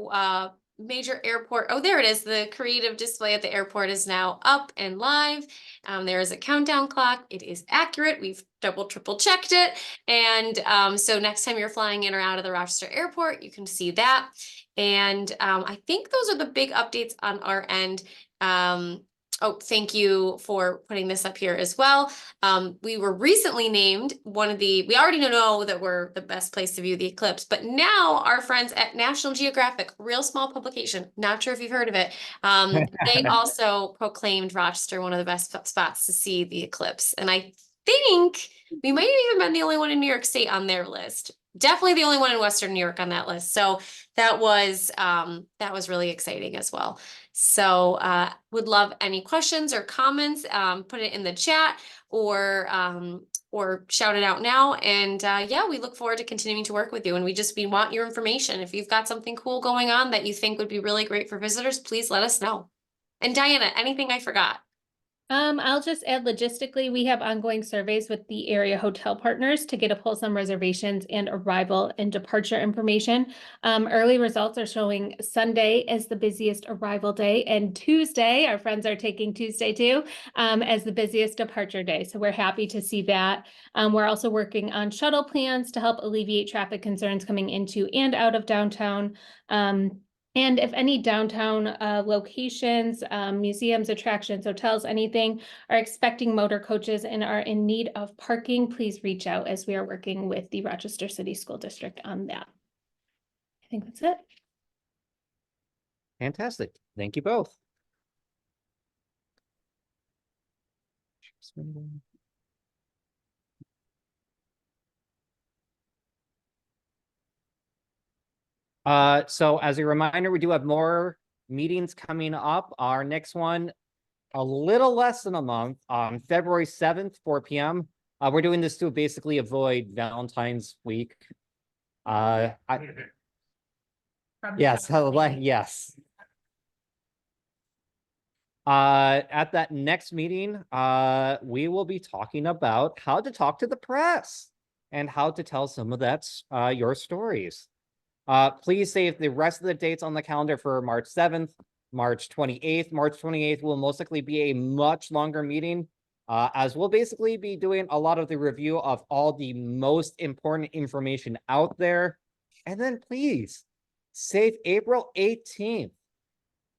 major airport. Oh, there it is. The creative display at the airport is now up and live. There is a countdown clock. It is accurate. We've triple checked it. And so next time you're flying in or out of the Rochester airport, you can see that. And I think those are the big updates on our end. Oh, thank you for putting this up here as well. We were recently named we already know that we're the best place to view the eclipse, but now our friends at National Geographic, real small publication, not sure if you've heard of it. They also proclaimed Rochester one of the best spots to see the eclipse. And I think we might have even been the only one in New York State on their list. Definitely the only one in Western New York on that list. So that was really exciting as well. So would love any questions or comments, put it in the chat or shout it out now. And yeah, we look forward to continuing to work with you. And we want your information. If you've got something cool going on that you think would be really great for visitors, please let us know. And Diana, anything I forgot? I'll just add logistically, we have ongoing surveys with the area hotel partners to get a pulse on reservations and arrival and departure information. Early results are showing Sunday as the busiest arrival day, and Tuesday, our friends are taking Tuesday too, as the busiest departure day. So we're happy to see that. We're also working on shuttle plans to help alleviate traffic concerns coming into and out of downtown. And if any downtown locations, museums, attractions, hotels, anything are expecting motor coaches and are in need of parking, please reach out, as we are working with the Rochester City School District on that. I think that's it. Fantastic. Thank you both. So as a reminder, we do have more meetings coming up. Our next one, a little less than a month, on February 7th, 4 p.m. We're doing this to basically avoid Valentine's week. Yes. Yes. At that next meeting, we will be talking about how to talk to the press and how to tell some of your stories. Please save the rest of the dates on the calendar for March 7th, March 28th. March 28th will most likely be a much longer meeting, as we'll basically be doing a lot of the review of all the most important information out there. And then please save April 18th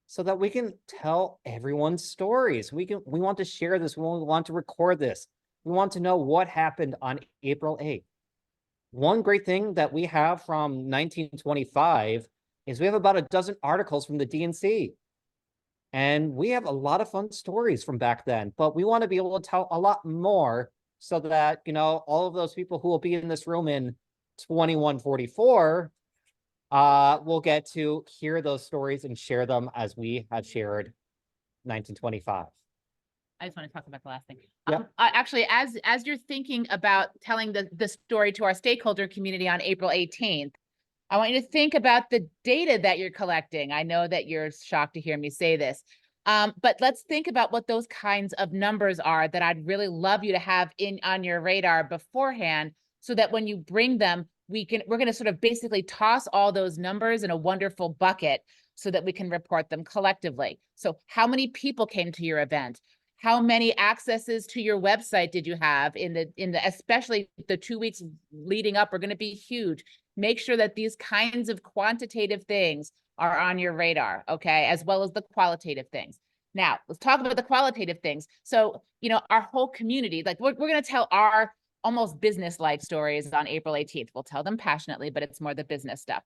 so that we can tell everyone's stories. We want to share this. We want to record this. We want to know what happened on April 8th. One great thing that we have from 1925 is we have about a dozen articles from the DNC. And we have a lot of fun stories from back then, but we want to be able to tell a lot more so that, all of those people who will be in this room in 2144 will get to hear those stories and share them as we have shared 1925. I just want to talk about the last thing. Yeah. Actually, as you're thinking about telling the story to our stakeholder community on April 18th, I want you to think about the data that you're collecting. I know that you're shocked to hear me say this. But let's think about what those kinds of numbers are that I'd really love you to have on your radar beforehand, so that when you bring them, we're going to sort of basically toss all those numbers in a wonderful bucket so that we can report them collectively. So how many people came to your event? How many accesses to your website did you have especially the 2 weeks leading up are going to be huge. Make sure that these kinds of quantitative things are on your radar, okay, as well as the qualitative things. Now, let's talk about the qualitative things. So, our whole community, like we're going to tell our almost business-like stories on April 18th. We'll tell them passionately, but it's more the business stuff.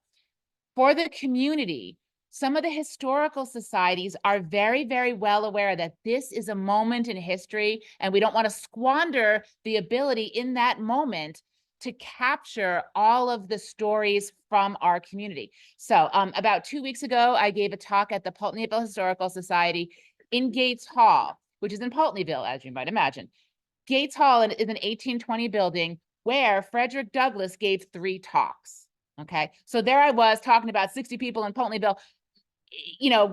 For the community, some of the historical societies are very, very well aware that this is a moment in history, and we don't want to squander the ability in that moment to capture all of the stories from our community. So about 2 weeks ago, I gave a talk at the Pulteneyville Historical Society in Gates Hall, which is in Pulteneyville, as you might imagine. Gates Hall is an 1820 building where Frederick Douglass gave 3 talks. Okay, so there I was talking about 60 people in Pulteneyville,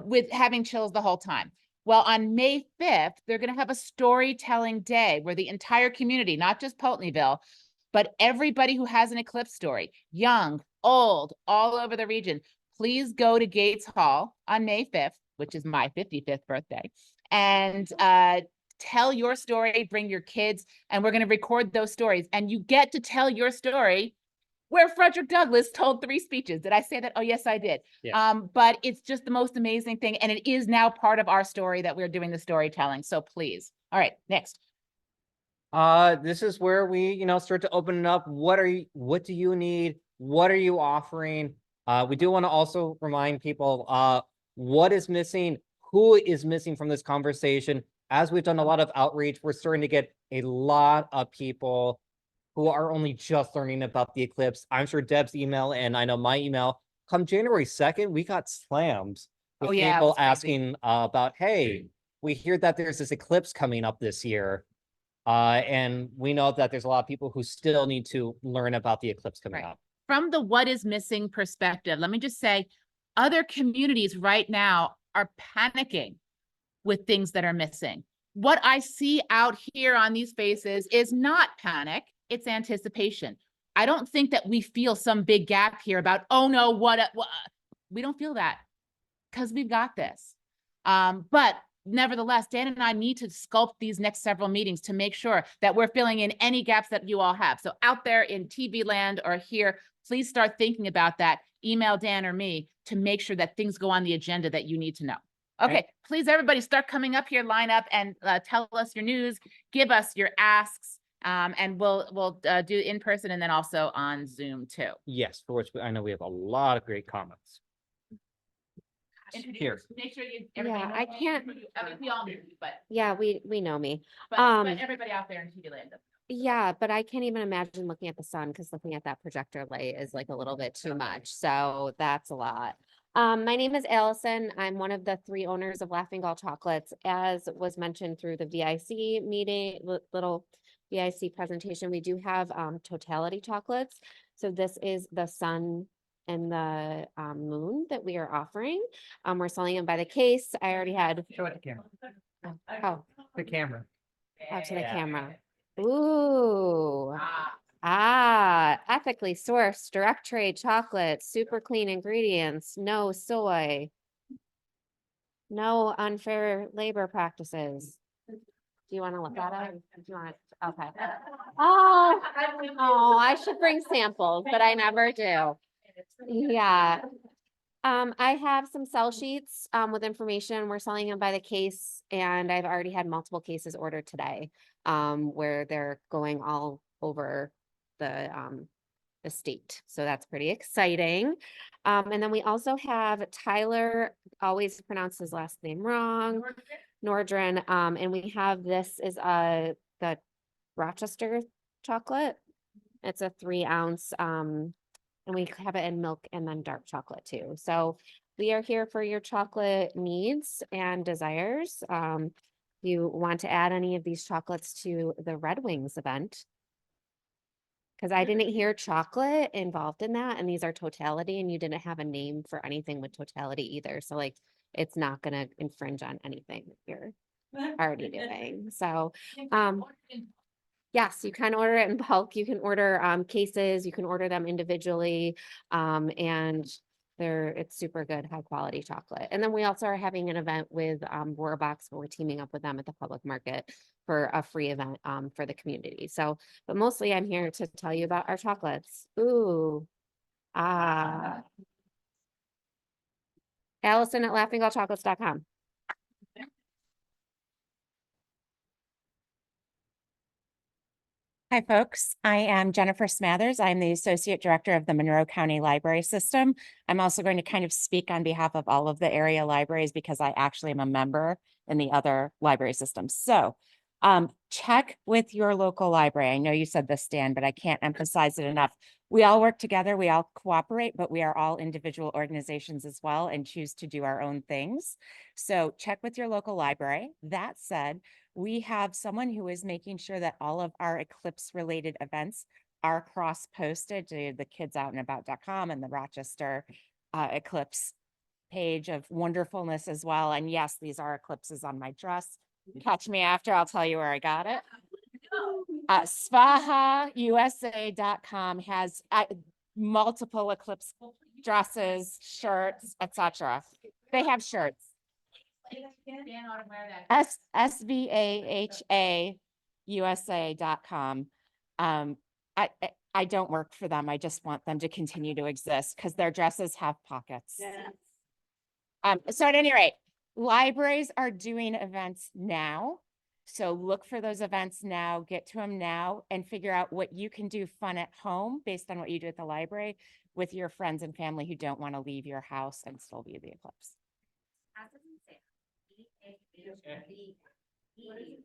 with having chills the whole time. Well, on May 5th, they're going to have a storytelling day where the entire community, not just Pulteneyville, but everybody who has an eclipse story, young, old, all over the region, please go to Gates Hall on May 5th, which is my 55th birthday, and tell your story, bring your kids, and we're going to record those stories. And you get to tell your story where Frederick Douglass told 3 speeches. Did I say that? Oh, yes, I did. Yeah. But it's just the most amazing thing. And it is now part of our story that we're doing the storytelling. So please. All right, next. This is where we, start to open it up. What do you need? What are you offering? We do want to also remind people, what is missing, who is missing from this conversation. As we've done a lot of outreach, we're starting to get a lot of people who are only just learning about the eclipse. I'm sure Deb's email, and I know my email, come January 2nd, we got slammed with Oh, yeah, it people was crazy. asking about, hey, we hear that there's this eclipse coming up this year. And we know that there's a lot of people who still need to learn about the eclipse coming Right. up. From the what is missing perspective, let me just say, other communities right now are panicking with things that are missing. What I see out here on these faces is not panic, it's anticipation. I don't think that we feel some big gap here about, oh no, what we don't feel that, because we've got this. But nevertheless, Dan and I need to sculpt these next several meetings to make sure that we're filling in any gaps that you all have. So out there in TV land or here, please start thinking about that. Email Dan or me to make sure that things go on the agenda that you need to know. Okay, please everybody start coming up here, line up and tell us your news, give us your asks, and we'll do in person and then also on Zoom too. Yes, for which I know we have a lot of great comments. Here. Make sure everybody Yeah, knows I can't- you. I mean, we all know you, but Yeah, we know me. but everybody out there in TV land. Yeah, but I can't even imagine looking at the sun because looking at that projector light is like a little bit too much. So that's a lot. My name is Allison. I'm one of the 3 owners of Laughing Gull Chocolates. As was mentioned through the VIC meeting, little VIC presentation, we do have totality chocolates. So this is the sun and the moon that we are offering. We're selling them by the case. I already had, Show it to camera. oh, The camera. out to the camera. Ooh. Ethically sourced, direct trade chocolate, super clean ingredients, no soy, no unfair labor practices. Do you want to look at it? Do you want to- Okay. Oh, I should bring samples, but I never do. Yeah. I have some sell sheets with information. We're selling them by the case, and I've already had multiple cases ordered today where they're going all over the state. So that's pretty exciting. And then we also have Tyler, always pronounce his last name wrong, Nordren. And we have this is the Rochester chocolate. It's a 3-ounce and we have it in milk and then dark chocolate too. So we are here for your chocolate needs and desires. You want to add any of these chocolates to the Red Wings event? Because I didn't hear chocolate involved in that, and these are totality, and you didn't have a name for anything with totality either. So like, it's not gonna infringe on anything that you're already doing. So, yes, you can order it in bulk. You can order cases, you can order them individually. And it's super good, high quality chocolate. And then we also are having an event with Warbox, where we're teaming up with them at the public market for a free event for the community. So, but mostly I'm here to tell you about our chocolates. Ooh. Allison at laughingallchocolates.com. Hi, folks. I am Jennifer Smathers. I'm the Associate Director of the Monroe County Library System. I'm also going to kind of speak on behalf of all of the area libraries because I actually am a member in the other library systems. So check with your local library. I know you said this, Dan, but I can't emphasize it enough. We all work together, we all cooperate, but we are all individual organizations as well and choose to do our own things. So check with your local library. That said, we have someone who is making sure that all of our Eclipse related events are cross-posted to the kidsoutandAbout.com and the Rochester Eclipse page of wonderfulness as well. And yes, these are eclipses on my dress. Catch me after, I'll tell you where I got it. SpahauSA.com has multiple eclipse dresses, shirts, etc. They have shirts. SBAHAUSA.com. I don't work for them. I just want them to continue to exist because their dresses have pockets. So at any rate, libraries are doing events now. So look for those events now, get to them now, and figure out what you can do fun at home based on what you do at the library with your friends and family who don't want to leave your house and still view the eclipse.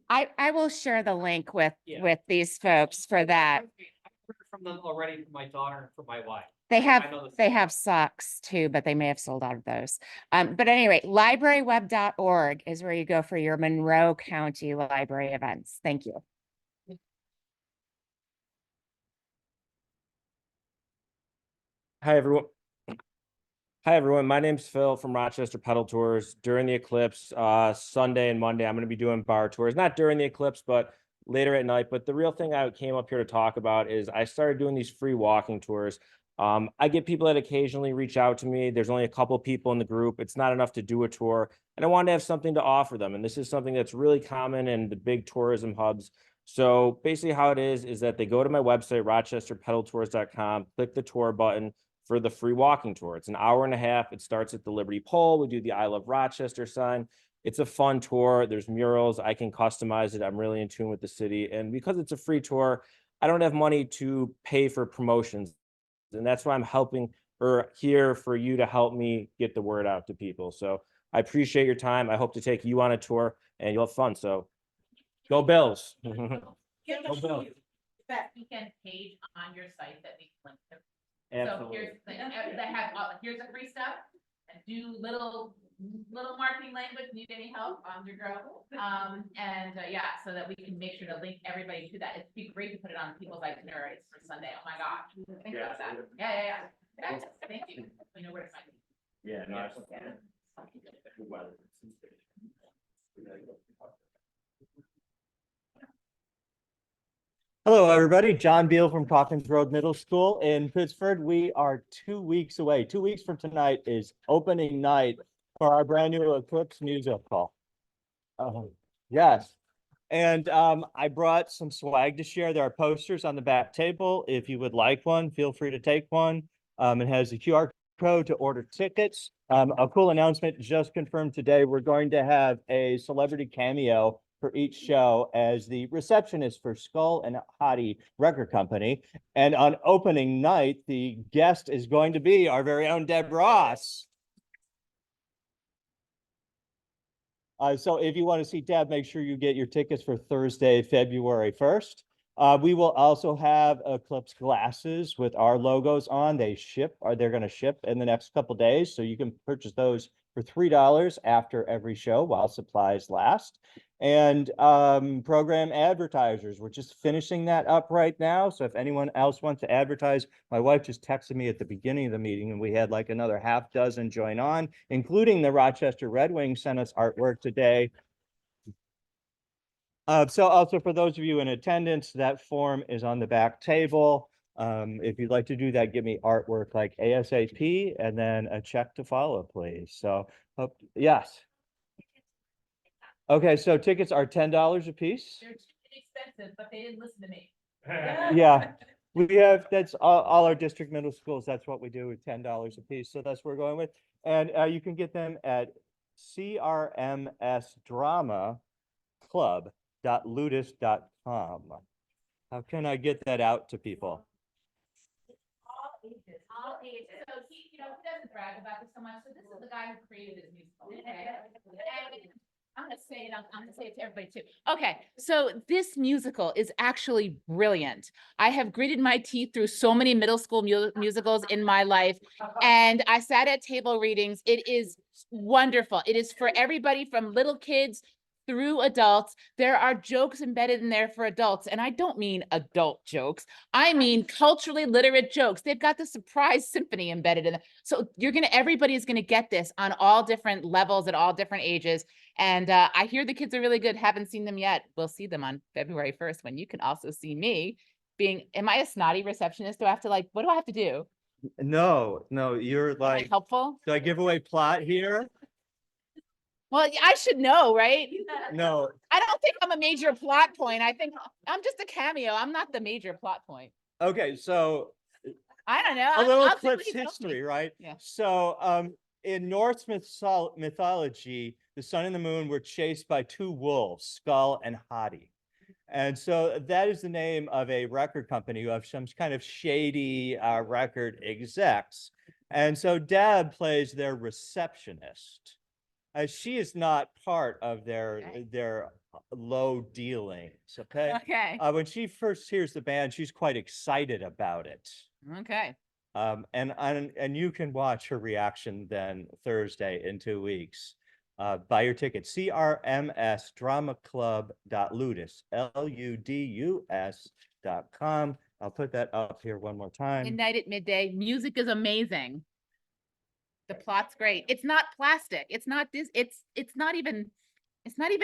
I will share the link with these folks for that. I've heard from them already from my daughter and from my wife. They have socks too, but they may have sold out of those. But anyway, libraryweb.org is where you go for your Monroe County library events. Thank you. Hi, everyone. Hi, everyone. My name's Phil from Rochester Pedal Tours. During the eclipse, Sunday and Monday, I'm going to be doing bar tours. Not during the eclipse, but later at night. But the real thing I came up here to talk about is I started doing these free walking tours. I get people that occasionally reach out to me. There's only a couple people in the group. It's not enough to do a tour. And I wanted to have something to offer them. And this is something that's really common in the big tourism hubs. So basically how it is that they go to my website, rochesterpedaltours.com, click the tour button for the free walking tour. It's an hour and a half. It starts at the Liberty Pole. We do the I Love Rochester sign. It's a fun tour. There's murals. I can customize it. I'm really in tune with the city. And because it's a free tour, I don't have money to pay for promotions. And that's why I'm helping or here for you to help me get the word out to people. So I appreciate your time. I hope to take you on a tour and you'll have fun. So go Bills. Go Bills. That weekend page on your site that we link to. Absolutely. So here's the thing, they have, here's a free stuff, and do little marketing language, need any help on your girl? Yeah, so that we can make sure to link everybody to that. It'd be great to put it on people's itineraries for Sunday. Oh my gosh. Think about that. Yeah. Thank you. We know where to find you. Yeah, no, Hello, everybody. John Beal from Calkins Road Middle School in Pittsford. We are 2 weeks away. 2 weeks from tonight is opening night for our brand new Eclipse musical. Yes. And I brought some swag to share. There are posters on the back table. If you would like one, feel free to take one. It has a QR code to order tickets. A cool announcement just confirmed today. We're going to have a celebrity cameo for each show as the receptionist for Skull and Hottie Record Company. And on opening night, the guest is going to be our very own Deb Ross. So if you want to see Deb, make sure you get your tickets for Thursday, February 1st. We will also have Eclipse glasses with our logos on. They're going to ship in the next couple days. So you can purchase those for $3 after every show while supplies last. And program advertisers, we're just finishing that up right now. So if anyone else wants to advertise, my wife just texted me at the beginning of the meeting and we had like another half dozen join on, including the Rochester Red Wings sent us artwork today. So also for those of you in attendance, that form is on the back table. If you'd like to do that, give me artwork like ASAP and then a check to follow, please. So, yes. Okay, so tickets are $10 a piece. They're expensive, but they didn't listen to me. Yeah, we have, that's all our district middle schools. That's what we do with $10 a piece. So that's what we're going with. And you can get them at crmsdramaclub.ludus.com. How can I get that out to people? All ages. All ages. So he, he doesn't brag about this so much. So this is the guy who created this musical. Okay. And I'm gonna say it, I'm gonna say it to everybody too. Okay, so this musical is actually brilliant. I have gritted my teeth through so many middle school musicals in my life, and I sat at table readings. It is wonderful. It is for everybody from little kids through adults. There are jokes embedded in there for adults, and I don't mean adult jokes. I mean culturally literate jokes. They've got the surprise symphony embedded in it. So everybody is gonna get this on all different levels at all different ages. And I hear the kids are really good. Haven't seen them yet. We'll see them on February 1st when you can also see me am I a snotty receptionist? Do I have to what do I have to do? No, you're Am I helpful? do I give away plot here? Well, I should know, right? No. I don't think I'm a major plot point. I think I'm just a cameo. I'm not the major plot point. Okay, so I don't know. a little I'll do what Eclipse you tell me. history, right? Yeah. So in Norse mythology, the sun and the moon were chased by two wolves, Skull and Hati. And so that is the name of a record company who have some kind of shady record execs. And so Deb plays their receptionist. She is not part of their low dealings, okay? Okay. When she first hears the band, she's quite excited about it. Okay. And you can watch her reaction then Thursday in 2 weeks. Buy your ticket, crmsdramaclub.ludus, LUDUS.com. I'll put that up here one more time. Midnight at midday. Music is amazing. The plot's great. It's not plastic. It's not this. It's not even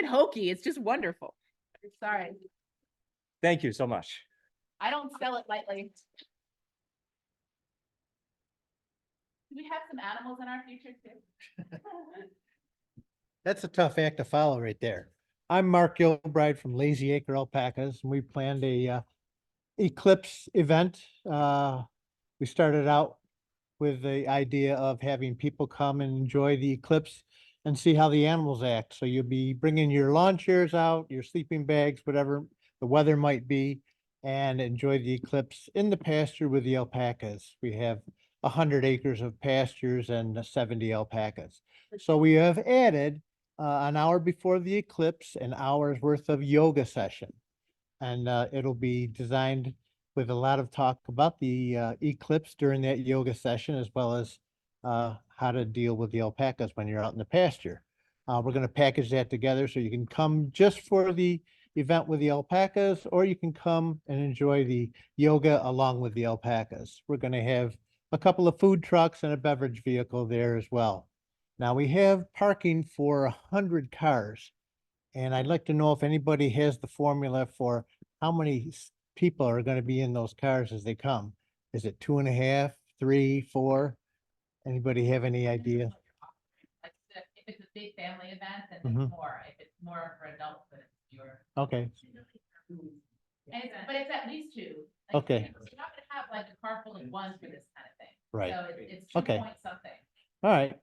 hokey. It's just wonderful. Sorry. Thank you so much. I don't sell it lightly. Do we have some animals in our future too? That's a tough act to follow right there. I'm Mark Gilbride from Lazy Acre Alpacas, and we planned a Eclipse event. We started out with the idea of having people come and enjoy the eclipse and see how the animals act. So you'll be bringing your lawn chairs out, your sleeping bags, whatever the weather might be, and enjoy the eclipse in the pasture with the alpacas. We have 100 acres of pastures and 70 alpacas. So we have added an hour before the eclipse, an hour's worth of yoga session. And it'll be designed with a lot of talk about the eclipse during that yoga session, as well as how to deal with the alpacas when you're out in the pasture. We're going to package that together so you can come just for the event with the alpacas, or you can come and enjoy the yoga along with the alpacas. We're going to have a couple of food trucks and a beverage vehicle there as well. Now we have parking for 100 cars, and I'd like to know if anybody has the formula for how many people are going to be in those cars as they come. Is it 2.5, 3, 4? Anybody have any idea? Like if it's a big family event, then Mhm. it's more. If it's more for adults, then it's fewer. Okay, But it's at least two. Okay. You're not gonna have like a car full of one for this kind of thing. Right. So it's 2 Okay. point something. all right.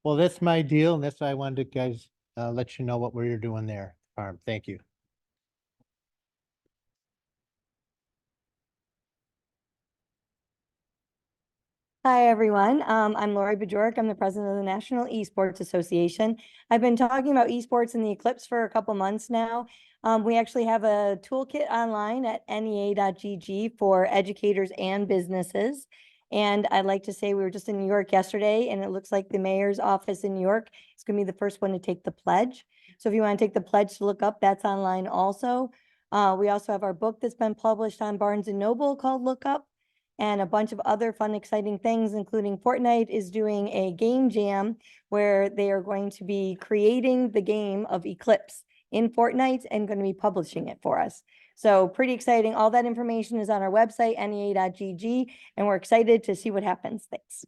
Well, that's my deal, and that's why I wanted to guys let you know what we're doing there. Farm. Thank you. Hi, everyone. I'm Lori Bajorek. I'm the president of the National Esports Association. I've been talking about esports in the Eclipse for a couple months now. We actually have a toolkit online at NEA.gg for educators and businesses. And I'd like to say we were just in New York yesterday, and it looks like the mayor's office in New York is going to be the first one to take the pledge. So if you want to take the pledge to look up, that's online also. We also have our book that's been published on Barnes and Noble called Look Up, and a bunch of other fun, exciting things, including Fortnite is doing a game jam where they are going to be creating the game of Eclipse in Fortnite and going to be publishing it for us. So pretty exciting. All that information is on our website, nea.gg, and we're excited to see what happens. Thanks.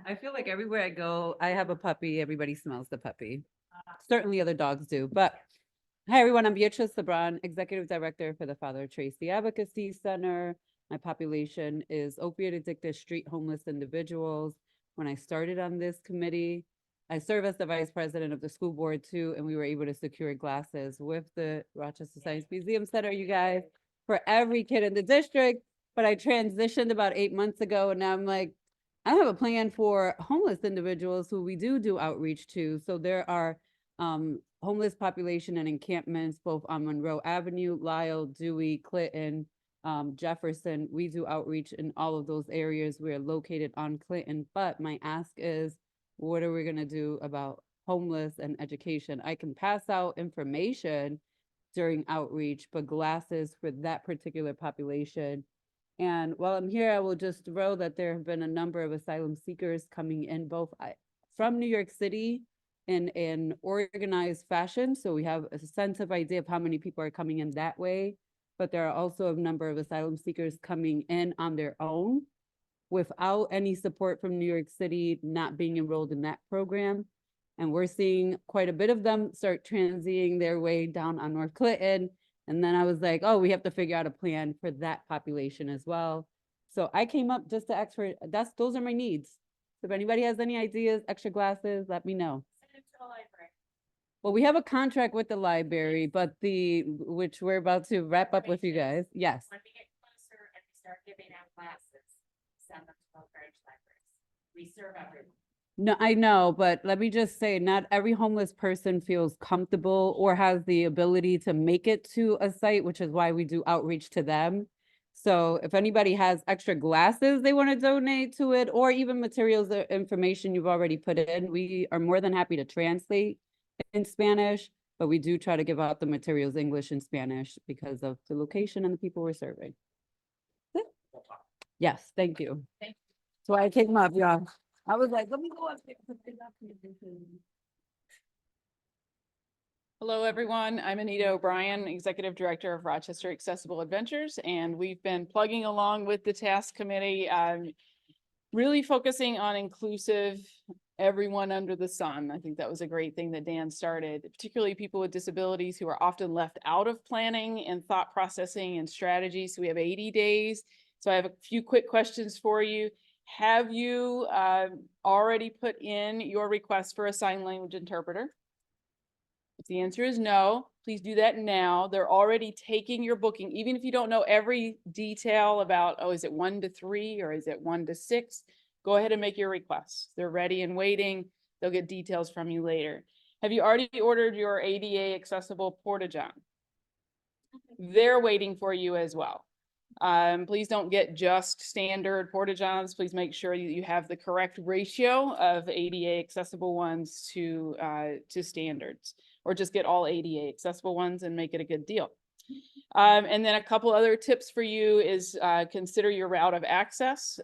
I feel like everywhere I go, I have a puppy, everybody smells the puppy. Certainly other dogs do, but hi everyone, I'm Beatrice LeBron, Executive Director for the Father Tracy Advocacy Center. My population is opioid addicted, street homeless individuals. When I started on this committee, I serve as the Vice President of the school board too, and we were able to secure Glaasses with the Rochester Science Museum Center, you guys, for every kid in the district. But I transitioned about 8 months ago, and now I'm like, I have a plan for homeless individuals who we do outreach to. So there are homeless population and encampments both on Monroe Avenue, Lyle, Dewey, Clinton, Jefferson. We do outreach in all of those areas. We are located on Clinton, but my ask is, what are we gonna do about homeless and education? I can pass out information during outreach, but Glaasses for that particular population. And while I'm here, I will just throw that there have been a number of asylum seekers coming in both from New York City in an organized fashion. So we have a sense of idea of how many people are coming in that way. But there are also a number of asylum seekers coming in on their own without any support from New York City, not being enrolled in that program. And we're seeing quite a bit of them start transiting their way down on North Clinton. And then I was like, oh, we have to figure out a plan for that population as well. So I came up just to ask for, those are my needs. So if anybody has any ideas, extra Glaasses, let me know. Well, we have a contract with the library, but which we're about to wrap up with you guys. Yes. When we get closer and we start giving out Glaasses, send them to local libraries. We serve everyone. No, I know, but let me just say, not every homeless person feels comfortable or has the ability to make it to a site, which is why we do outreach to them. So if anybody has extra Glaasses they want to donate to it, or even materials or information you've already put in, we are more than happy to translate in Spanish, but we do try to give out the materials English and Spanish because of the location and the people we're serving. Yes, thank you. So I came up, y'all. I was like, let me go up there. Hello, everyone. I'm Anita O'Brien, Executive Director of Rochester Accessible Adventures, and we've been plugging along with the task committee, really focusing on inclusive everyone under the sun. I think that was a great thing that Dan started, particularly people with disabilities who are often left out of planning and thought processing and strategy. So we have 80 days. So I have a few quick questions for you. Have you already put in your request for a sign language interpreter? If the answer is no, please do that now. They're already taking your booking, even if you don't know every detail about, oh, is it 1 to 3 or is it 1 to 6? Go ahead and make your requests. They're ready and waiting. They'll get details from you later. Have you already ordered your ADA accessible porta-john? They're waiting for you as well. Please don't get just standard porta-johns. Please make sure you have the correct ratio of ADA accessible ones to standards, or just get all ADA accessible ones and make it a good deal. And then a couple other tips for you is consider your route of access.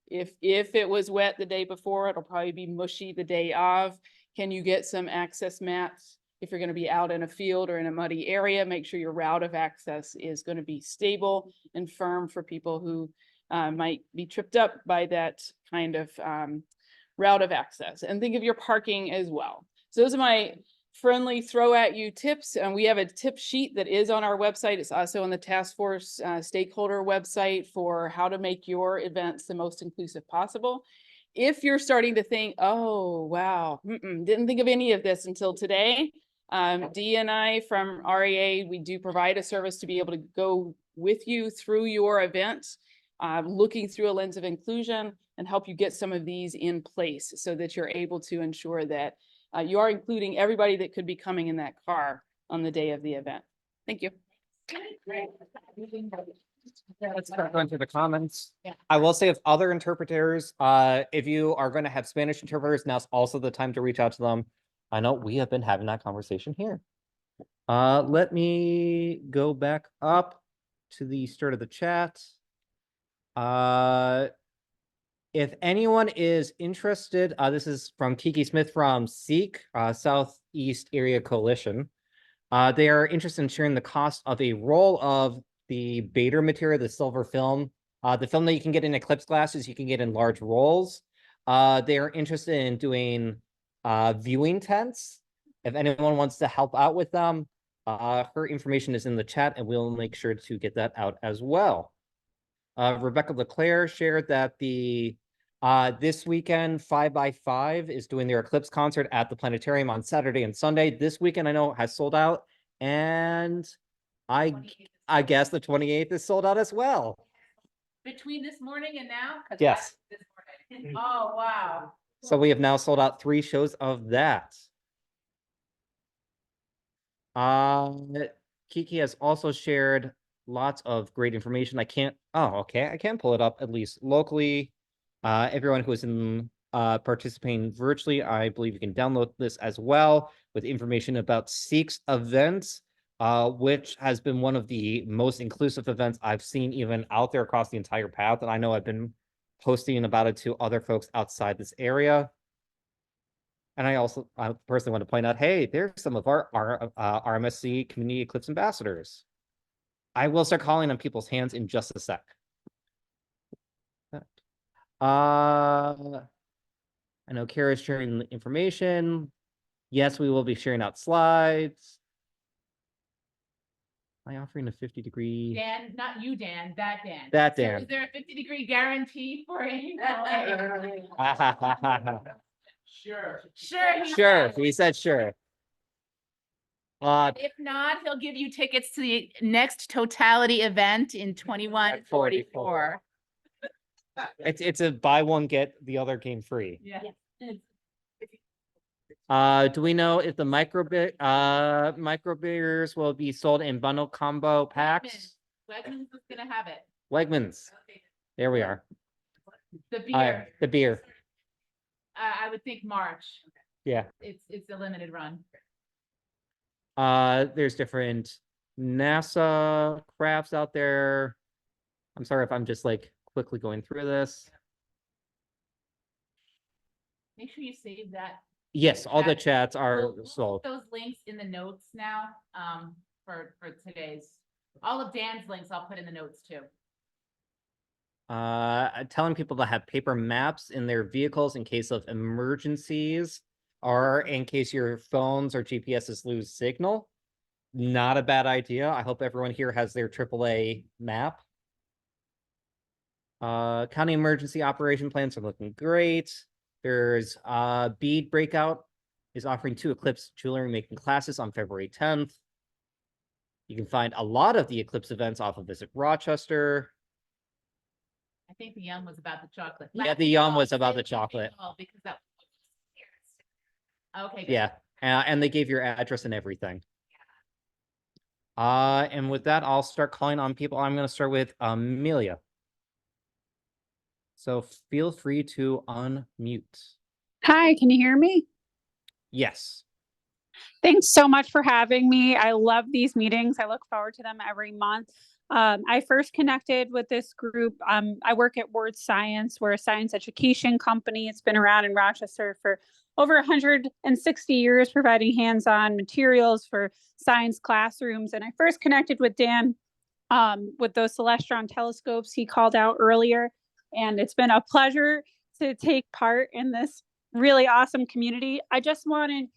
If it was wet the day before, it'll probably be mushy the day of. Can you get some access mats? If you're going to be out in a field or in a muddy area, make sure your route of access is going to be stable and firm for people who might be tripped up by that kind of route of access. And think of your parking as well. So those are my friendly throw at you tips. And we have a tip sheet that is on our website. It's also on the task force stakeholder website for how to make your events the most inclusive possible. If you're starting to think, oh, wow, didn't think of any of this until today. Dee and I from REA, we do provide a service to be able to go with you through your event, looking through a lens of inclusion and help you get some of these in place so that you're able to ensure that you are including everybody that could be coming in that car on the day of the event. Thank you. Yeah, let's start going through the comments. Yeah. I will say if other interpreters, if you are going to have Spanish interpreters, now's also the time to reach out to them. I know we have been having that conversation here. Let me go back up to the start of the chat. If anyone is interested, this is from Kiki Smith from SEEK, Southeast Area Coalition. They are interested in sharing the cost of a roll of the Bader material, the silver film. The film that you can get in Eclipse glasses, you can get in large rolls. They are interested in doing viewing tents. If anyone wants to help out with them, her information is in the chat and we'll make sure to get that out as well. Rebecca LeClaire shared that the this weekend 5x5 is doing their Eclipse concert at the planetarium on Saturday and Sunday. This weekend I know has sold out, and I guess the 28th is sold out as well. Between this morning and now? 'Cause Yes. this morning. Oh, wow. So we have now sold out 3 shows of that. Kiki has also shared lots of great information. I can pull it up at least locally. Everyone who is in participating virtually, I believe you can download this as well with information about SEEK's events, which has been one of the most inclusive events I've seen even out there across the entire path. And I know I've been posting about it to other folks outside this area. And I personally want to point out, hey, there's some of our RMSC Community Eclipse Ambassadors. I will start calling on people's hands in just a sec. I know Kara's sharing the information. Yes, we will be sharing out slides. Am I offering a 50-degree? Dan, not you, Dan, that Dan. That So Dan. is there a 50-degree guarantee for a? Sure. Sure. Sure, he said sure. If not, he'll give you tickets to the next totality event in 2144. It's a buy one, get the other game free. Yeah. Do we know if the micro beers will be sold in bundle combo packs? Wegmans is gonna have it. Wegmans. There we are. The beer, The beer. I would think March. Yeah. It's a limited run. There's different NASA crafts out there. I'm sorry if I'm just like quickly going through this. Make sure you save that. Yes, all the chats are We'll sold. put those links in the notes now, for today's, all of Dan's links I'll put in the notes too. Telling people to have paper maps in their vehicles in case of emergencies or in case your phones or GPSs lose signal. Not a bad idea. I hope everyone here has their AAA map. County emergency operation plans are looking great. There's Bead Breakout is offering 2 Eclipse jewelry making classes on February 10th. You can find a lot of the Eclipse events off of Visit Rochester. I think the yum was about the chocolate. Yeah, the yum was about the chocolate. Because that. Okay. Good. Yeah, and they gave your address and everything. And with that, I'll start calling on people. I'm going to start with Amelia. So feel free to unmute. Hi, can you hear me? Yes. Thanks so much for having me. I love these meetings. I look forward to them every month. I first connected with this group. I work at Word Science. We're a science education company. It's been around in Rochester for over 160 years, providing hands-on materials for science classrooms. And I first connected with Dan with those Celestron telescopes he called out earlier. And it's been a pleasure to take part in this really awesome community. I just wanted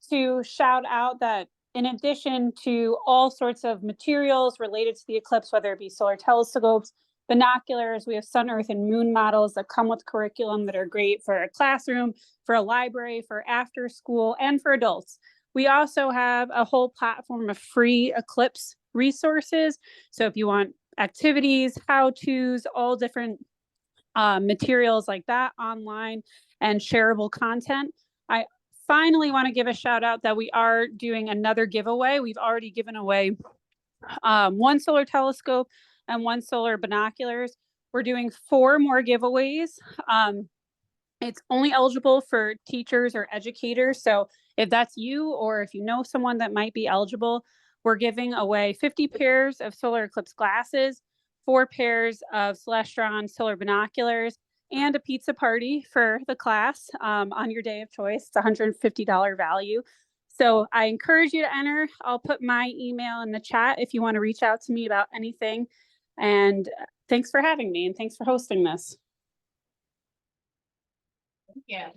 to shout out that in addition to all sorts of materials related to the eclipse, whether it be solar telescopes, binoculars, we have sun, earth, and moon models that come with curriculum that are great for a classroom, for a library, for after school, and for adults. We also have a whole platform of free eclipse resources. So if you want activities, how-tos, all different materials like that online and shareable content. I finally want to give a shout out that we are doing another giveaway. We've already given away 1 solar telescope, and 1 solar binoculars. We're doing 4 more giveaways. It's only eligible for teachers or educators. So if that's you, or if you know someone that might be eligible, we're giving away 50 pairs of solar eclipse glasses, 4 pairs of Celestron solar binoculars, and a pizza party for the class on your day of choice. It's $150 value. So I encourage you to enter. I'll put my email in the chat if you want to reach out to me about anything. And thanks for having me, and thanks for hosting this. Yeah.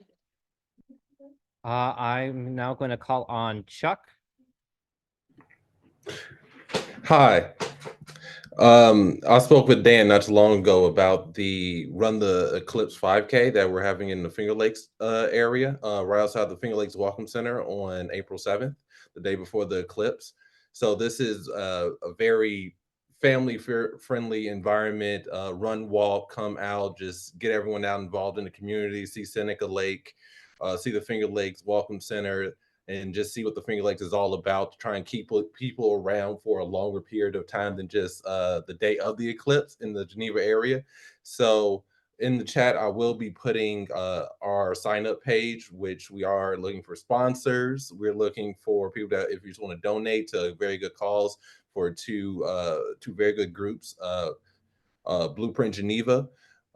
I'm now going to call on Chuck. Hi. I spoke with Dan not too long ago about the Run the Eclipse 5K that we're having in the Finger Lakes area, right outside the Finger Lakes Welcome Center on April 7th, the day before the eclipse. So this is a very family-friendly environment. Run, walk, come out, just get everyone out involved in the community, see Seneca Lake, see the Finger Lakes Welcome Center, and just see what the Finger Lakes is all about, to try and keep people around for a longer period of time than just the day of the eclipse in the Geneva area. So in the chat, I will be putting our sign-up page, which we are looking for sponsors. We're looking for people that, if you just want to donate to a very good cause, for two very good groups. Blueprint Geneva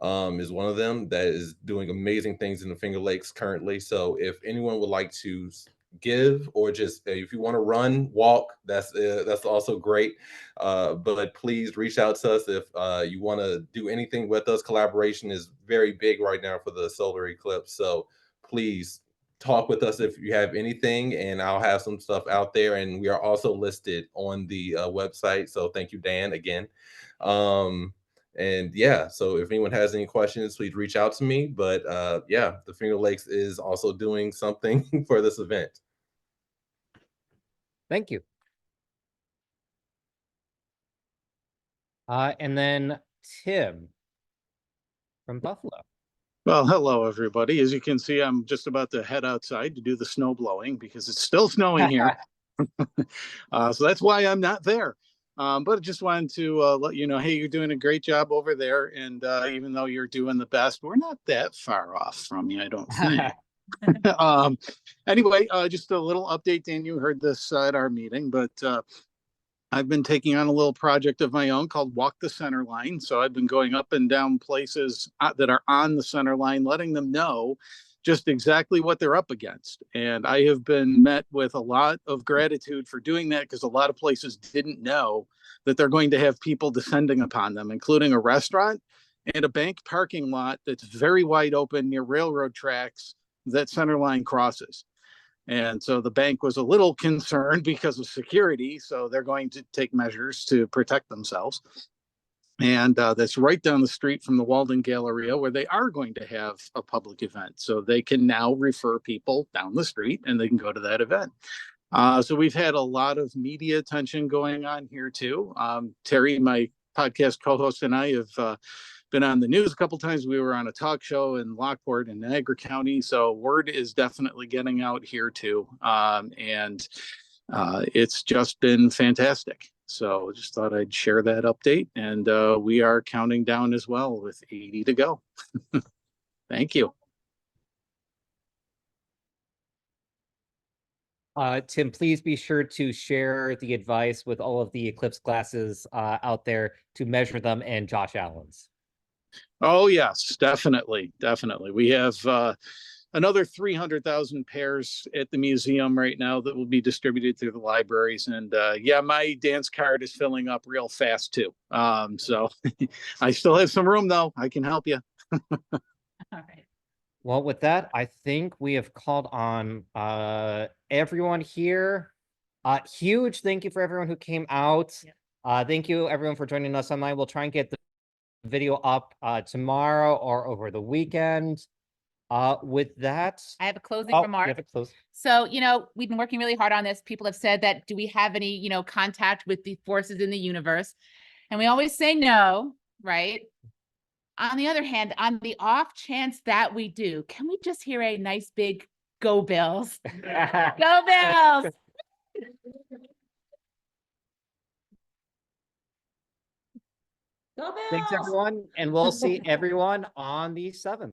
is one of them that is doing amazing things in the Finger Lakes currently. So if anyone would like to give, or just if you want to run, walk, that's also great. But please reach out to us if you want to do anything with us. Collaboration is very big right now for the solar eclipse. So please talk with us if you have anything, and I'll have some stuff out there. And we are also listed on the website. So thank you, Dan, again. And yeah, so if anyone has any questions, please reach out to me. But yeah, the Finger Lakes is also doing something for this event. Thank you. And then Tim from Buffalo. Well, hello, everybody. As you can see, I'm just about to head outside to do the snow blowing because it's still snowing here. So that's why I'm not there. But I just wanted to let you know, hey, you're doing a great job over there. And even though you're doing the best, we're not that far off from you, I don't think. Anyway, just a little update, Dan. You heard this at our meeting, but I've been taking on a little project of my own called Walk the Center Line. So I've been going up and down places that are on the center line, letting them know just exactly what they're up against. And I have been met with a lot of gratitude for doing that, because a lot of places didn't know that they're going to have people descending upon them, including a restaurant and a bank parking lot that's very wide open near railroad tracks that center line crosses. And so the bank was a little concerned because of security. So they're going to take measures to protect themselves. And that's right down the street from the Walden Galleria, where they are going to have a public event. So they can now refer people down the street and they can go to that event. So we've had a lot of media attention going on here too. Terry, my podcast co-host, and I have been on the news a couple times. We were on a talk show in Lockport in Niagara County. So word is definitely getting out here too. And it's just been fantastic. So just thought I'd share that update. And we are counting down as well with 80 to go. Thank you. Tim, please be sure to share the advice with all of the Eclipse glasses out there to measure them, and Josh Allen's. Oh, yes, definitely. Definitely. We have another 300,000 pairs at the museum right now that will be distributed through the libraries. And yeah, my dance card is filling up real fast too. So I still have some room though. I can help you. All right. Well, with that, I think we have called on everyone here. Huge thank you for everyone who came out. Thank you everyone for joining us online. We'll try and get the video up tomorrow or over the weekend. With that, I have a closing you remark. have to close. So, we've been working really hard on this. People have said that, do we have any, contact with the forces in the universe? And we always say no, right? On the other hand, on the off chance that we do, can we just hear a nice big go Bills? Go Bills! Thanks, everyone, and we'll see everyone on the 7th.